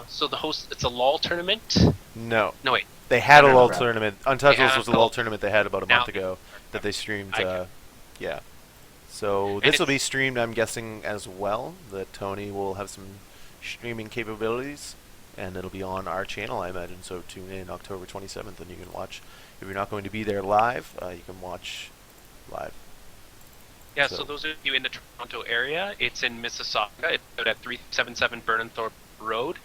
So the host, it's a LOL tournament? No. No, wait. They had a No, LOL crap. tournament. Untouchables have was a the LOL LOL tournament they had about a Now month they- ago that they streamed. I Yeah. So And this will be it's- streamed, I'm guessing, as well. That Tony will have some streaming capabilities, and it'll be on our channel, I imagine. So tune in October 27th, and you can watch. If you're not going to be there live, you can watch live. Yeah, So- so those of you in the Toronto area, it's in Mississauga. It's out at 377 Burnenthorpe Road,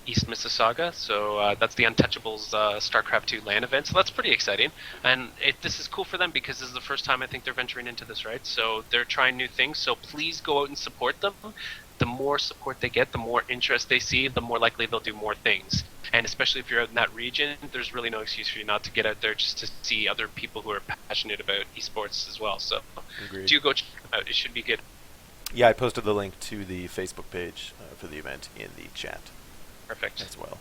East Mississauga. So that's the Untouchables StarCraft 2 LAN event. So that's pretty exciting. And this is cool for them because this is the first time I think they're venturing into this, right? So they're trying new things. So please go out and support them. The more support they get, the more interest they see, the more likely they'll do more things. And especially if you're out in that region, there's really no excuse for you not to get out there just to see other people who are passionate about esports as well. So Agreed. do go check them out. It should be good. Yeah, I posted the link to the Facebook page for the event in the chat Perfect. as well.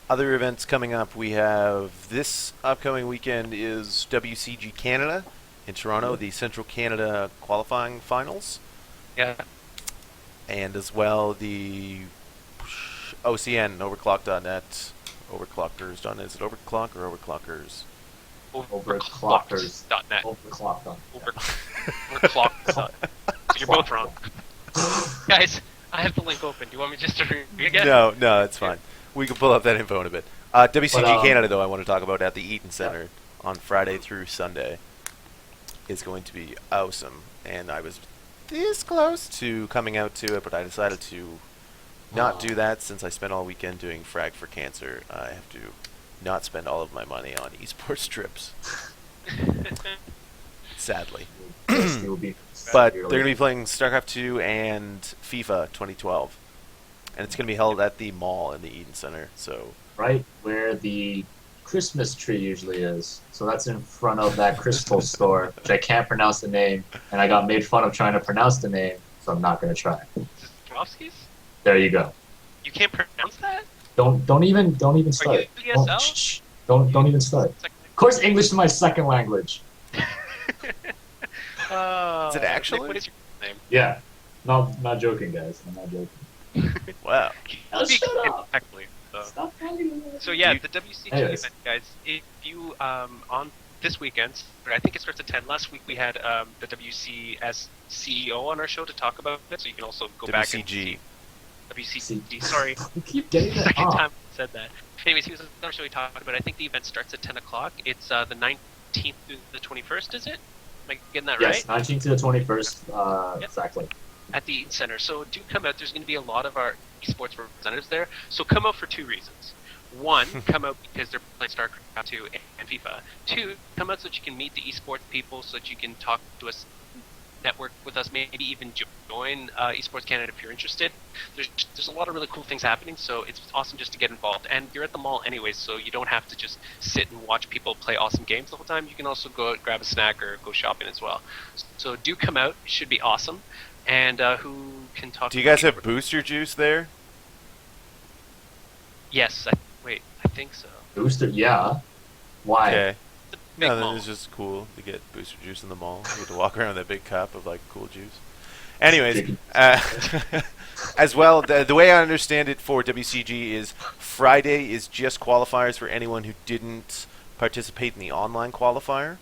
Other events coming up, we have this upcoming weekend is WCG Canada in Toronto, the Central Canada qualifying finals, Yeah. and as well the OCN, overclock.net, overclockers.net. Is it overclock or overclockers? Overclocked.net. Overclocked on. Overclocked. So you're both wrong. Guys, I have the link open. Do you want me just to read it again? No, it's fine. We can pull up that info in a bit. WCG But, Canada, though, I want to talk about at the Eaton Center on Friday through Sunday. is going to be awesome. And I was this close to coming out to it, but I decided to not do that since I spent all weekend doing Frag for Cancer. I have to not spend all of my money on esports trips, sadly. Yes, you will be But they're going to severely. be playing StarCraft 2 and FIFA 2012. And it's going to be held at the mall in the Eden Center. So, Right where the Christmas tree usually is. So that's in front of that crystal store, which I can't pronounce the name, and I got made fun of trying to pronounce the name, so I'm not gonna try. Strovskis? There you go. You can't pronounce that? Don't even Are you start. Don't ESL? shh, shh. Don't even start. Second- Of course, English is my second language. is it Nick, actually? what is your name? Yeah, not joking, guys. I'm not joking. Wow. Oh, Speak shut up! correctly. So. Stop talking. So yeah, You- the WCG Anyways. event, guys. If you on this weekend, I think it starts at 10. Last week we had the WCS CEO on our show to talk about it, so you can also go back and WCG. WCG. Sorry, You keep getting that second off. time I said that. Anyways, he was on our show. He talked about it. I think the event starts at 10 o'clock. It's the 19th through the 21st. Is it? Am I getting that Yes, right? 19th to the 21st. Yep. Exactly. At the Eden Center. So do come out. There's going to be a lot of our esports representatives there. So come out for two reasons. One, come out because they're playing StarCraft 2 and FIFA. Two, come out so that you can meet the esports people, so that you can talk to us, network with us, maybe even join eSports Canada if you're interested. There's a lot of really cool things happening, so it's awesome just to get involved. And you're at the mall anyways, so you don't have to just sit and watch people play awesome games the whole time. You can also go out, grab a snack, or go shopping as well. So do come out. It should be awesome. And who can talk? Do you guys have booster juice there? Yes. I think so. Booster, yeah. Why? Okay. It's a big No, mall. then it's just cool to get booster juice in the mall. You get to walk around with that big cup of like cool juice. Anyways, as well, the way I understand it for WCG is Friday is just qualifiers for anyone who didn't participate in the online qualifier.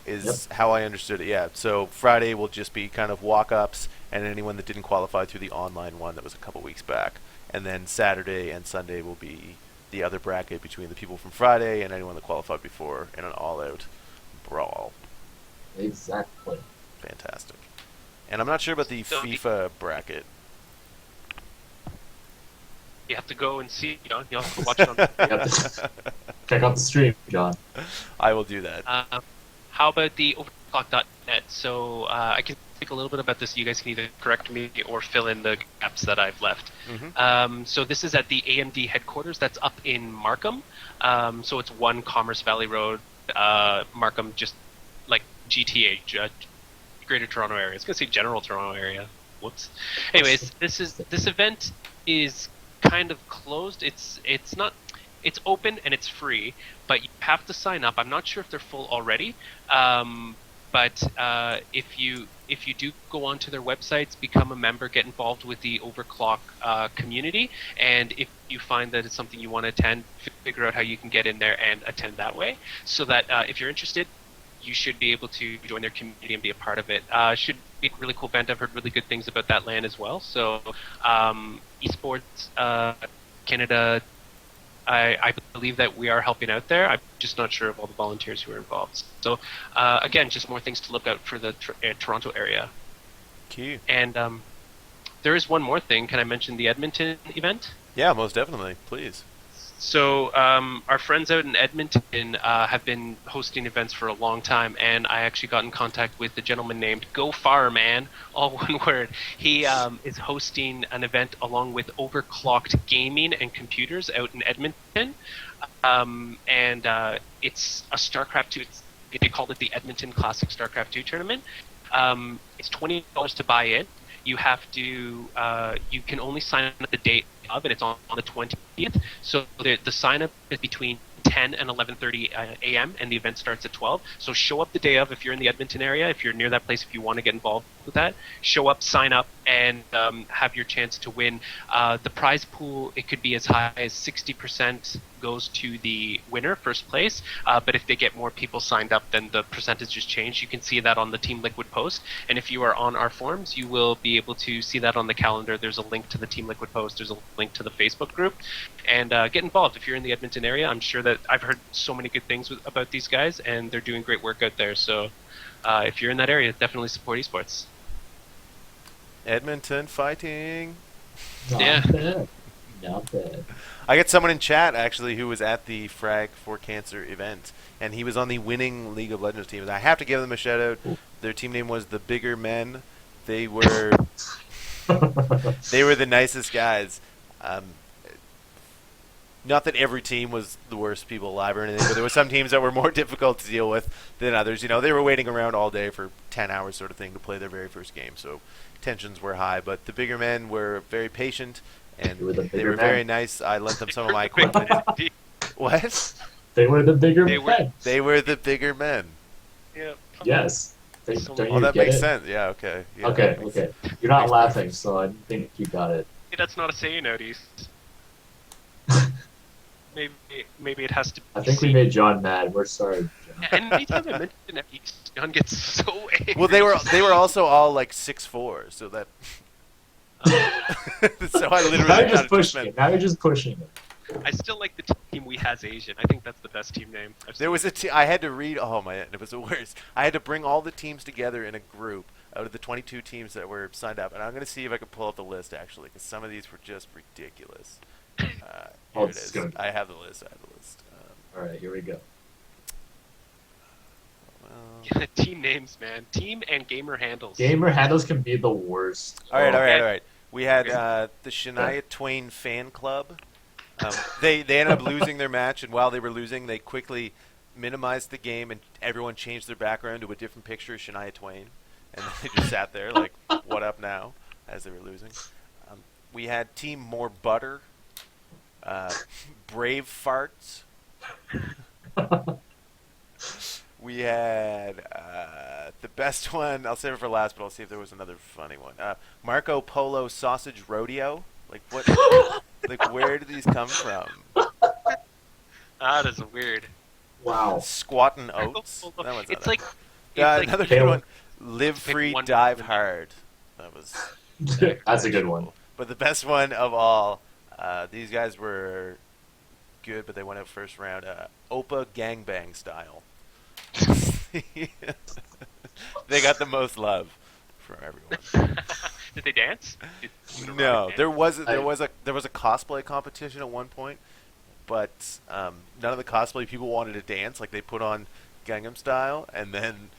Is how I understood it. Yeah. So Friday will just be kind of walk-ups and anyone that didn't qualify through the online one that was a couple weeks back. And then Saturday and Sunday will be the other bracket between the people from Friday and anyone that qualified before in an all-out brawl. Exactly. Fantastic. And I'm not sure about the So FIFA bracket. You have to go and see. You have to watch it on. You have to check out the stream, John. I will do that. How about the overclock.net? So I can speak a little bit about this. You guys can either correct me or fill in the gaps that I've left. So this is at the AMD headquarters. That's up in Markham. So it's 1 Commerce Valley Road, Markham, just like GTA, Greater Toronto Area. I was gonna say General Toronto Area. Whoops. Anyways, this event is kind of closed. It's not. It's open and it's free, but you have to sign up. I'm not sure if they're full already, but if you do go onto their websites, become a member, get involved with the Overclock community, and if you find that it's something you want to attend, figure out how you can get in there and attend that way. So that if you're interested, you should be able to join their community and be a part of it. Should be a really cool event. I've heard really good things about that land as well. So eSports Canada. I believe that we are helping out there. I'm just not sure of all the volunteers who are involved. So, again, just more things to look out for the Toronto area. Key. And there is one more thing. Can I mention the Edmonton event? Yeah, most definitely. Please. So our friends out in Edmonton have been hosting events for a long time, and I actually got in contact with a gentleman named Go Far Man, all one word. He is hosting an event along with Overclocked Gaming and Computers out in Edmonton, and it's a StarCraft 2. They called it the Edmonton Classic StarCraft 2 tournament. It's $20 to buy in. You have to. You can only sign up the date of it. It's on the 20th. So the sign up is between 10 and 11:30 a.m. and the event starts at 12. So show up the day of if you're in the Edmonton area, if you're near that place, if you want to get involved with that. Show up, sign up, and have your chance to win. The prize pool, it could be as high as 60% goes to the winner, first place. But if they get more people signed up, then the percentages change. You can see that on the Team Liquid post. And if you are on our forums, you will be able to see that on the calendar. There's a link to the Team Liquid post. There's a link to the Facebook group. And get involved if you're in the Edmonton area. I'm sure that I've heard so many good things about these guys, and they're doing great work out there. So if you're in that area, definitely support esports. Edmonton fighting. Yeah. Not bad. Not bad. I got someone in chat actually who was at the Frag for Cancer event, and he was on the winning League of Legends team. And I have to give them a shout out. Their team name was the Bigger Men. They were the nicest guys. Not that every team was the worst people alive or anything, but there were some teams that were more difficult to deal with than others. You know, they were waiting around all day for 10 hours sort of thing to play their very first game, so tensions were high. But the Bigger Men were very patient, and they were very nice. I lent them some of my equipment. What? They were the bigger They were- men. They were the Bigger Men. Yeah. Yes. So- Don't Oh, you that get makes it? sense. Yeah, okay. Yeah, Okay, that makes okay. sense. You're not Makes laughing, perfect so I think you got it. That's not a say notice. Maybe it has to be. I think we seen. made John mad. We're sorry, John. And anytime I mention FX, John gets so angry. Well, they were also all like 6'4", so that. So I literally Now you're got just it pushing meant- it. Now you're just pushing it. I still like the team we has Asian. I think that's the best team name. There was I had to read. Oh my! It was the worst. I had to bring all the teams together in a group out of the 22 teams that were signed up, and I'm going to see if I can pull up the list actually, because some of these were just ridiculous. Oh, Here it it's is. good. I have the list. All right, here we go. Well, Team names, man. Team and gamer handles. Gamer handles can be the worst. all right. Oh, All right. We had the Shania Twain fan club. They ended up losing their match, and while they were losing, they quickly minimized the game, and everyone changed their background to a different picture of Shania Twain, and they just sat there like, "What up now?" as they were losing. We had Team More Butter, Brave Farts. We had the best one. I'll save it for last, but I'll see if there was another funny one. Marco Polo Sausage Rodeo. Like what? Like where did these come from? That is weird. Wow. Squattin' Oats. That one's It's not like. that. It's Another like good one. Live Pick free, one dive win. hard. That was. That's a good one. But the best one of all, these guys were good, but they went out first round. Opa Gangbang style. They got the most love from everyone. Did they dance? No, there was a I- cosplay competition at one point, but none of the cosplay people wanted to dance. Like they put on Gangnam Style, and then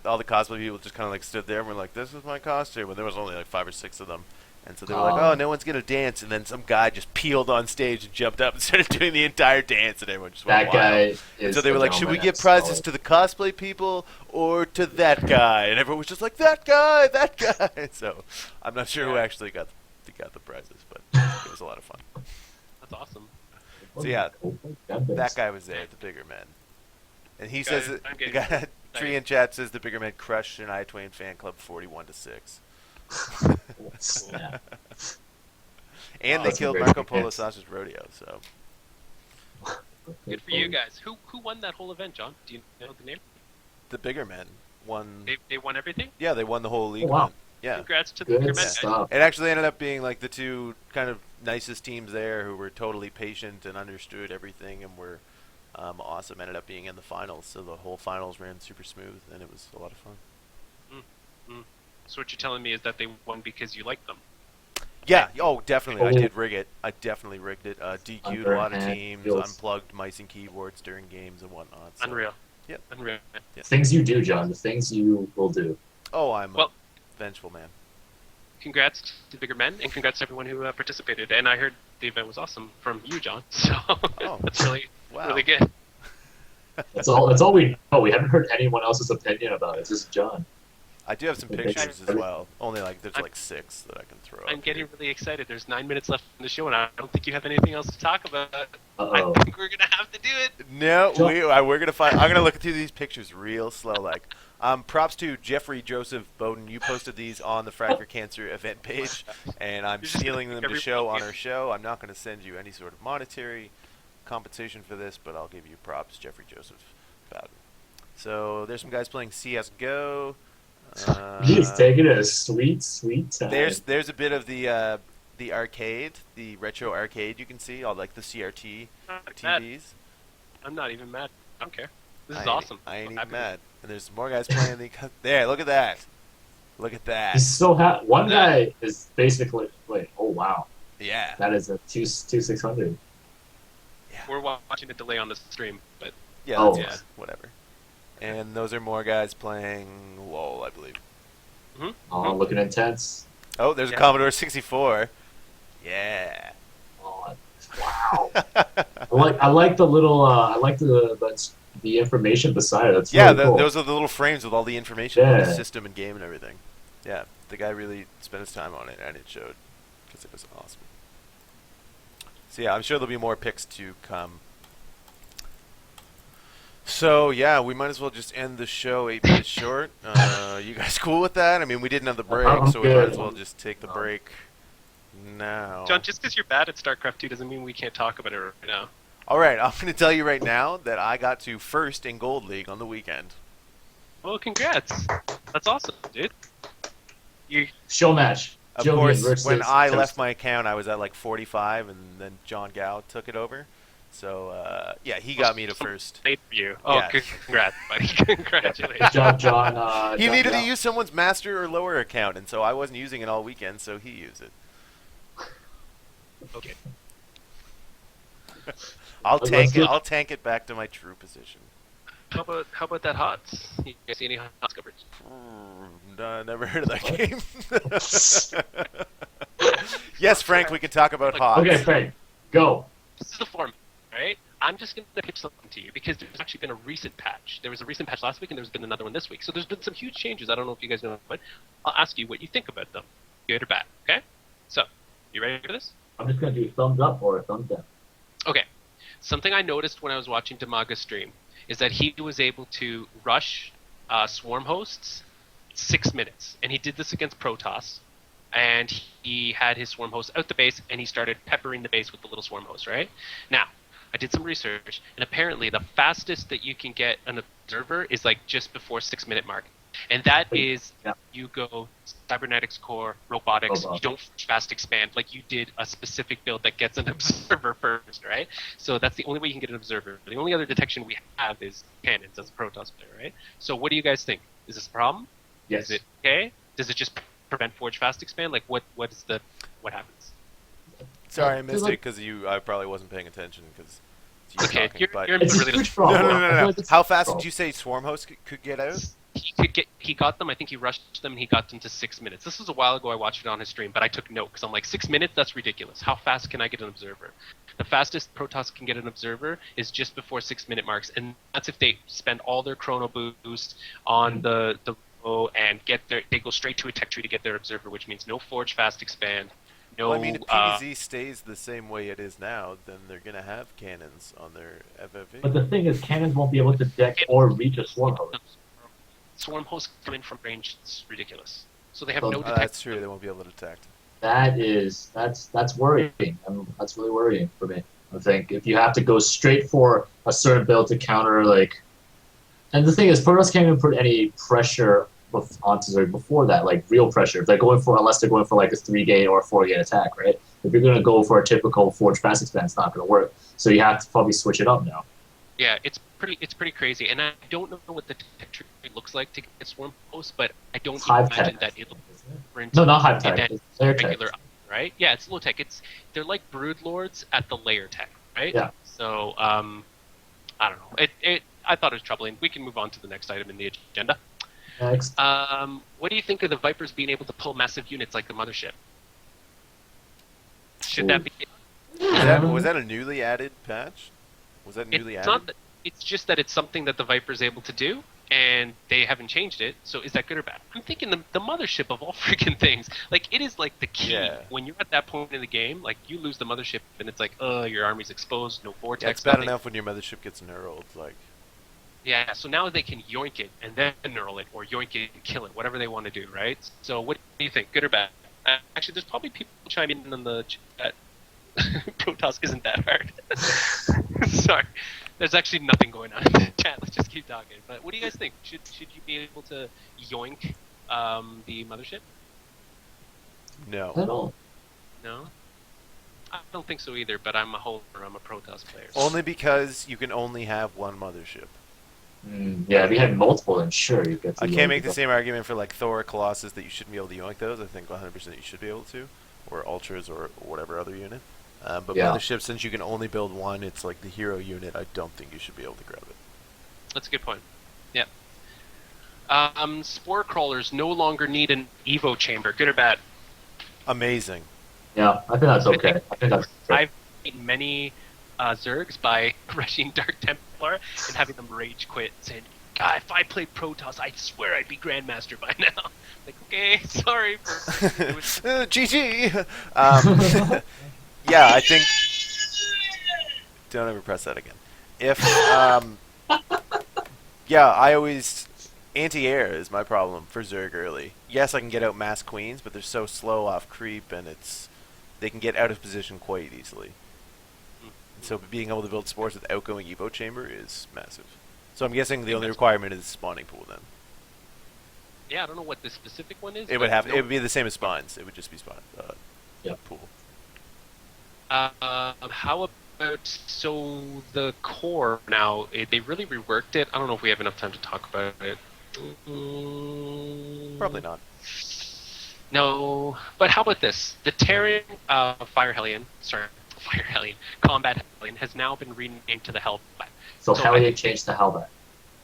all the cosplay people just kind of like stood there and were like, "This is my costume," and there was only like 5 or 6 of them. And so they were like, "Oh, no one's gonna dance." And then some guy just peeled on stage and jumped up and started doing the entire dance, and everyone just went That wild. guy And is. so they were the like, "Should we give dumbass. prizes to the cosplay people or to that guy?" And everyone was just like, "That guy, that guy." So I'm not sure who actually got the prizes, but it was a lot of fun. That's awesome. So yeah, That that guy was there, the Bigger Men, and he Guys, says that I'm the getting guy Tree in chat says the Bigger Men crushed Shania Twain fan club 41-6. Snap. And Oh, they that's killed some great Marco Polo defense. Sausage Rodeo. So Good for you guys. Who won that whole event, John? Do you know the name? the Bigger Men won. They won everything. Yeah, they won the whole league. Oh, wow. event. Yeah. Congrats to the Good Bigger Men, guys. stuff. It actually ended up being like the two kind of nicest teams there who were totally patient and understood everything and were awesome. Ended up being in the finals, so the whole finals ran super smooth and it was a lot of fun. So what you're telling me is that they won because you liked them. Yeah, oh, definitely. I Oh. did rig it. I definitely rigged it. DQ'd a lot of Underhand teams, feels- unplugged mice and keyboards during games and whatnot. So. Unreal. Yep. Unreal. Things you do, John. The things you will do. Oh, I'm Well- a vengeful man. Congrats to the Bigger Men, and congrats to everyone who participated. And I heard the event was awesome from you, John. So Oh. that's really, Wow. really good. That's all. That's all we know. We haven't heard anyone else's opinion about it. It's just John. I do have some Okay. pictures as well. Only like there's like 6 that I can throw. I'm up getting here. really excited. There's 9 minutes left in the show, and I don't think you have anything else to talk about. Uh-oh. I think we're gonna have to do it. No, John- we're gonna find. I'm gonna look through these pictures real slow. Like, props to Jeffrey Joseph Bowden. You posted these on the Frag for Cancer event page, and I'm You're just stealing gonna them pick to show everyone on here. our show. I'm not gonna send you any sort of monetary compensation for this, but I'll give you props, Jeffrey Joseph Bowden. So there's some guys playing CS:GO. He's Uh, taking a sweet time. there's a bit of the arcade, the retro arcade. You can see all like the CRT Not mad. TVs. I'm not even mad. I don't care. This is I ain't, awesome. I ain't I'm even happy mad. And there's more guys playing the. There, look at that. Look at that. He's so happy. One with that. guy is basically wait. Oh wow, Yeah. that is a two 600. Yeah. We're watching a delay on the stream, but Yeah, Oh, that's fine. Whatever. And those are more guys playing LOL, I believe. oh, looking intense. Oh, there's a Yeah. Commodore 64. Yeah. Oh, wow. I like the little I like the information beside it. That's Yeah, really cool. those are the little frames with all the information about the Yeah. system and game and everything. Yeah, the guy really spent his time on it, and it showed because it was awesome. So yeah, I'm sure there'll be more picks to come. So yeah, we might as well just end the show 8 minutes short. You guys cool with that? I mean, we didn't have the break, I'm so we might good. as well just take the No. break now. John, just because you're bad at StarCraft 2 doesn't mean we can't talk about it right now. All right, I'm going to tell you right now that I got to first in Gold League on the weekend. Well, congrats. That's awesome, dude. You Show match. Of Jovian course, versus when I Toast. left my account, I was at like 45, and then John Gow took it over. So yeah, he got me to first. late for you. Oh, Yeah. congrats, buddy. Congratulations. Good job, John. He John needed to Bell. use someone's master or lower account, and so I wasn't using it all weekend, so he used it. Okay. Let's do it. I'll tank it back to my true position. How about that HOTS? You guys see any HOTS coverage? Never heard of that game. Yes, Frank, we can talk about Hobbs. Okay, Frank, go. This is the format, right? I'm just going to pitch something to you because there's actually been a recent patch. There was a recent patch last week, and there's been another one this week. So there's been some huge changes. I don't know if you guys know, but I'll ask you what you think about them, good or bad. Okay? So, you ready for this? I'm just gonna do a thumbs up or a thumbs down. Okay. Something I noticed when I was watching Damaga stream is that he was able to rush swarm hosts 6 minutes, and he did this against Protoss. And he had his swarm host out the base, and he started peppering the base with the little swarm host, right? Now, I did some research, and apparently the fastest that you can get an observer is like just before 6 minute mark. And that is Yeah. you go cybernetics core, robotics, Robot. you don't fast expand like you did a specific build that gets an observer first, right? So that's the only way you can get an observer. The only other detection we have is cannons as a Protoss player, right? So what do you guys think? Is this a problem? Yes. Is it okay? Does it just prevent forge fast expand? Like what happens? Sorry, I missed Like- it because I probably wasn't paying attention because you Okay, talking. But you're It's a really huge no, problem. no, no, I no, feel no. like it's How a fast problem. did you say Swarm Host could get out? He got them. I think he rushed them and he got them to 6 minutes. This was a while ago. I watched it on his stream, but I took note because I'm like 6 minutes. That's ridiculous. How fast can I get an observer? The fastest Protoss can get an observer is just before 6 minute marks, and that's if they spend all their chrono boost on the row and they go straight to a tech tree to get their observer, which means no forge fast expand. No, Well, I mean, if PvZ stays the same way it is now, then they're gonna have cannons on their FFV. But the thing is, cannons won't be able to deck or reach a swarm host. Swarm hosts come in from range. It's ridiculous. So they have Oh, no detection. That's true. They won't be able to detect. That's worrying. That's really worrying for me. I think if you have to go straight for a certain build to counter and the thing is, Protoss can't even put any pressure onto Zerg before that, like real pressure. If they're going for unless they're going for like a 3-gate or a 4-gate attack, right? If you're going to go for a typical Forge Fast Expand, it's not going to work. So you have to probably switch it up now. Yeah, it's pretty crazy, and I don't know what the tech tree looks like to get swarm hosts, but I don't It's hive imagine tech. that it'll sprint No, not hive in tech. that It's layer tech. regular, right? Yeah, it's low tech. They're like brood lords at the layer tech, right? Yeah. So I don't know. I thought it was troubling. We can move on to the next item in the agenda. Next. What do you think of the Vipers being able to pull massive units like the mothership? Should that be? Was that a newly added patch? Was that newly It's added? not. It's just that it's something that the Viper's able to do, and they haven't changed it. So is that good or bad? I'm thinking the mothership of all freaking things. Like it is like the key Yeah. when you're at that point in the game. Like you lose the mothership, and it's like, your army's exposed, no vortex. Yeah, it's bad nothing. enough when your mothership gets knurled. Like, Yeah. So now they can yoink it and then knurl it, or yoink it and kill it, whatever they want to do, right? So what do you think? Good or bad? Actually, there's probably people chiming in on the chat. Protoss isn't that hard. Sorry. There's actually nothing going on in the chat. Let's just keep talking. But what do you guys think? Should you be able to yoink the mothership? No. I don't. No? I don't think so either, but I'm a holder. I'm a Protoss player. Only because you can only have one mothership. Yeah, if you had multiple, then sure, you get to I can't make yoink the it. same argument for like Thor or Colossus that you shouldn't be able to yoink those. I think 100% you should be able to, or Ultras or whatever other unit. But Yeah. Mothership, since you can only build one, it's like the hero unit. I don't think you should be able to grab it. That's a good point. Yeah. Spore crawlers no longer need an Evo chamber. Good or bad? Amazing. Yeah, I think that's okay. I think that's great. I've beaten many Zergs by rushing Dark Templar and having them rage quit, saying, God, if I played Protoss, I swear I'd be Grandmaster by now. Like, okay, sorry for... GG! Yeah, I think... Don't ever press that again. If, yeah, I always... Anti-air is my problem for Zerg early. Yes, I can get out mass queens, but they're so slow off creep, and they can get out of position quite easily. So being able to build spores with outgoing Evo chamber is massive. So I'm guessing the only requirement is spawning pool then. Yeah, I don't know what the specific one is. It would have. It would be the same as spawns. It would just be spawn. Pool. How about the core now? They really reworked it. I don't know if we have enough time to talk about it. Probably not. No, but how about this? The Terran Fire Hellion, Combat Hellion has now been renamed to the Hellbat. So Hellion think changed to Hellbat.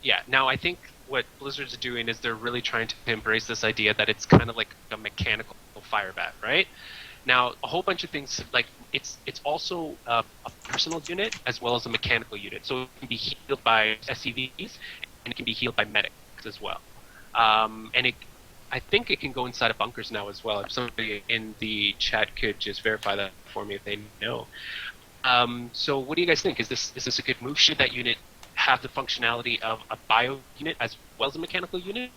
Yeah, now I think what Blizzard's doing is they're really trying to embrace this idea that it's kind of like a mechanical fire bat, right? Now, a whole bunch of things, like it's also a personal unit as well as a mechanical unit. So it can be healed by SCVs and it can be healed by medics as well. I think it can go inside of bunkers now as well. If somebody in the chat could just verify that for me if they know. So what do you guys think? Is this a good move? Should that unit have the functionality of a bio unit as well as a mechanical unit?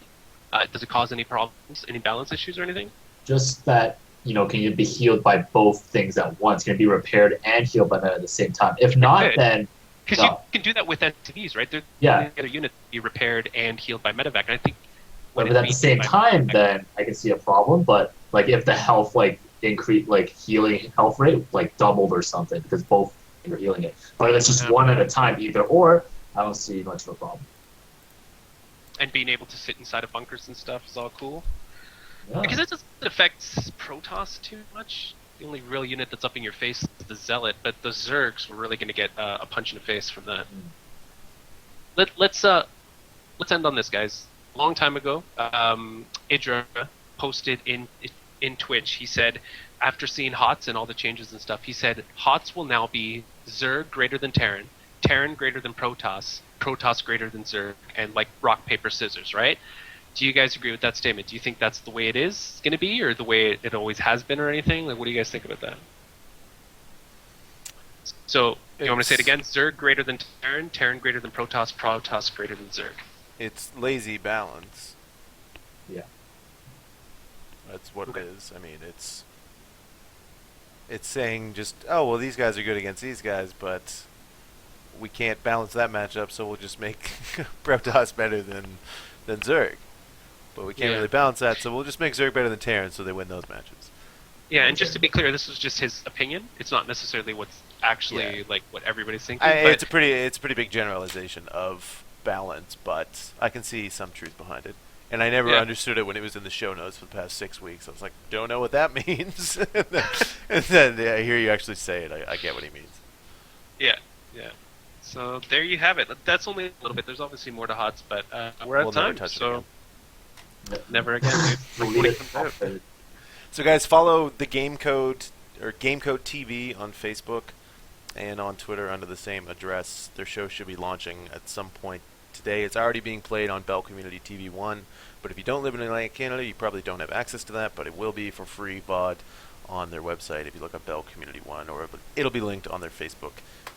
Does it cause any problems, any balance issues or anything? Just that, can you be healed by both things at once? Can it be repaired and healed by that at the same time? If not, then... Because you can do that with SCVs, right? They're Yeah. the other unit to be repaired and healed by medevac. And I think... But at the same time, then I can see a problem. But like if the health increase, healing health rate doubled or something, because both are healing it. But if it's just one at a time, either or, I don't see much of a problem. And being able to sit inside of bunkers and stuff is all cool. Yeah. Because it doesn't affect Protoss too much. The only real unit that's up in your face is the Zealot, but the Zergs were really going to get a punch in the face from that. Let's end on this, guys. A long time ago, Idra posted in Twitch. He said, after seeing HOTS and all the changes and stuff, he said HOTS will now be Zerg greater than Terran, Terran greater than Protoss, Protoss greater than Zerg, and like rock paper scissors, right? Do you guys agree with that statement? Do you think that's the way it is going to be, or the way it always has been, or anything? Like, what do you guys think about that? So, you want me to say it again? Zerg greater than Terran, Terran greater than Protoss, Protoss greater than Zerg. It's lazy balance. Yeah. That's what it is. I mean, it's saying just, oh, well, these guys are good against these guys, but we can't balance that matchup, so we'll just make Protoss better than Zerg. But we can't really balance that, so we'll just make Zerg better than Terran, so they win those matches. Yeah, and just to be clear, this was just his opinion. It's not necessarily what's actually like what everybody's thinking. It's a pretty big generalization of balance, but I can see some truth behind it. And I never understood it when it was in the show notes for the past 6 weeks. I was like, don't know what that means. and then I hear you actually say it. I get what he means. Yeah. So there you have it. That's only a little bit. There's obviously more to HOTS, but we're out of time. So never again, dude. So guys, follow the Gamecode or Gamecode TV on Facebook and on Twitter under the same address. Their show should be launching at some point today. It's already being played on Bell Community TV 1, but if you don't live in Atlantic Canada, you probably don't have access to that, but it will be for free VOD on their website if you look up Bell Community 1, or it'll be linked on their Facebook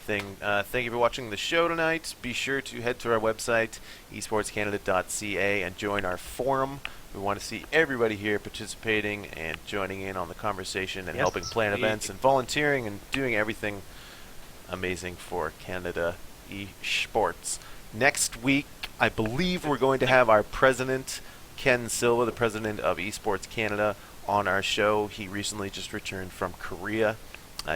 thing. Thank you for watching the show tonight. Be sure to head to our website, eSportsCanada.ca, and join our forum We want to see everybody here participating and joining in on the conversation and Yes, helping plan please. events and volunteering and doing everything amazing for Canada eSports. Next week, I believe we're going to have our president, Ken Silva, the president of eSports Canada, on our show. He recently just returned from Korea.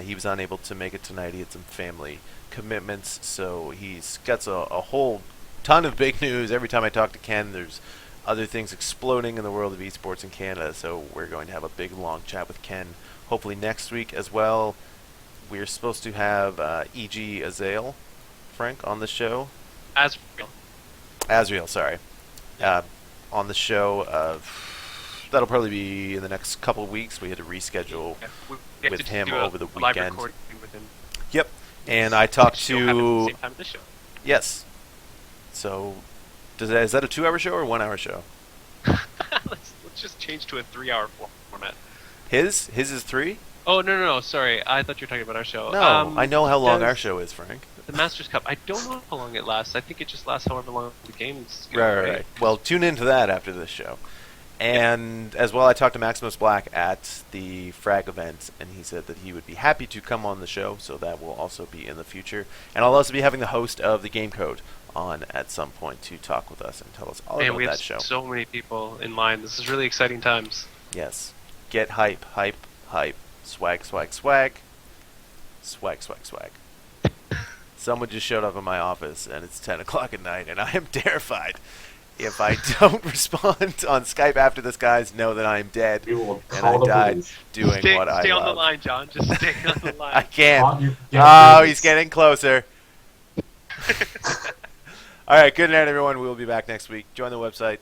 He was unable to make it tonight. He had some family commitments, so he's got a whole ton of big news. Every time I talk to Ken, there's other things exploding in the world of esports in Canada, so we're going to have a big, long chat with Ken hopefully next week as well. We're supposed to have E.G. Azale, Frank, on the show. Azriel, sorry. Uh, on the show. That'll probably be in the next couple of weeks. We had to reschedule We have with to him do over the a live weekend. recording with him. Yep. And I talked She'll have it at the to... same time as this show. Yes. So, is that a 2-hour show or a 1-hour show? let's just change to a 3-hour format. His is 3? Oh no! Sorry, I thought you were talking about our show. No, I know how long our does show is, Frank. The Masters Cup. I don't know how long it lasts. I think it just lasts however long the games go. Right. Well, tune into that after this show. And as well, I talked to Maximus Black at the Frag event, and he said that he would be happy to come on the show, so that will also be in the future. And I'll also be having the host of the Game Code on at some point to talk with us and tell us all Man, about we have that show. so many people in line. This is really exciting times. Yes. Get hype, hype, hype. Swag, swag, swag. Swag, swag, swag. Someone just showed up in my office, and it's 10 o'clock at night, and I am terrified. If I don't respond on Skype after this, guys, know that I am dead, We will and call I the died police. doing Stay what I on the love. line, John. Just stay on the line. I can't. John, you Oh, can't he's do getting closer. All right, good night, everyone. We will be back next week. Join the website,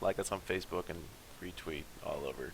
like us on Facebook, and retweet all over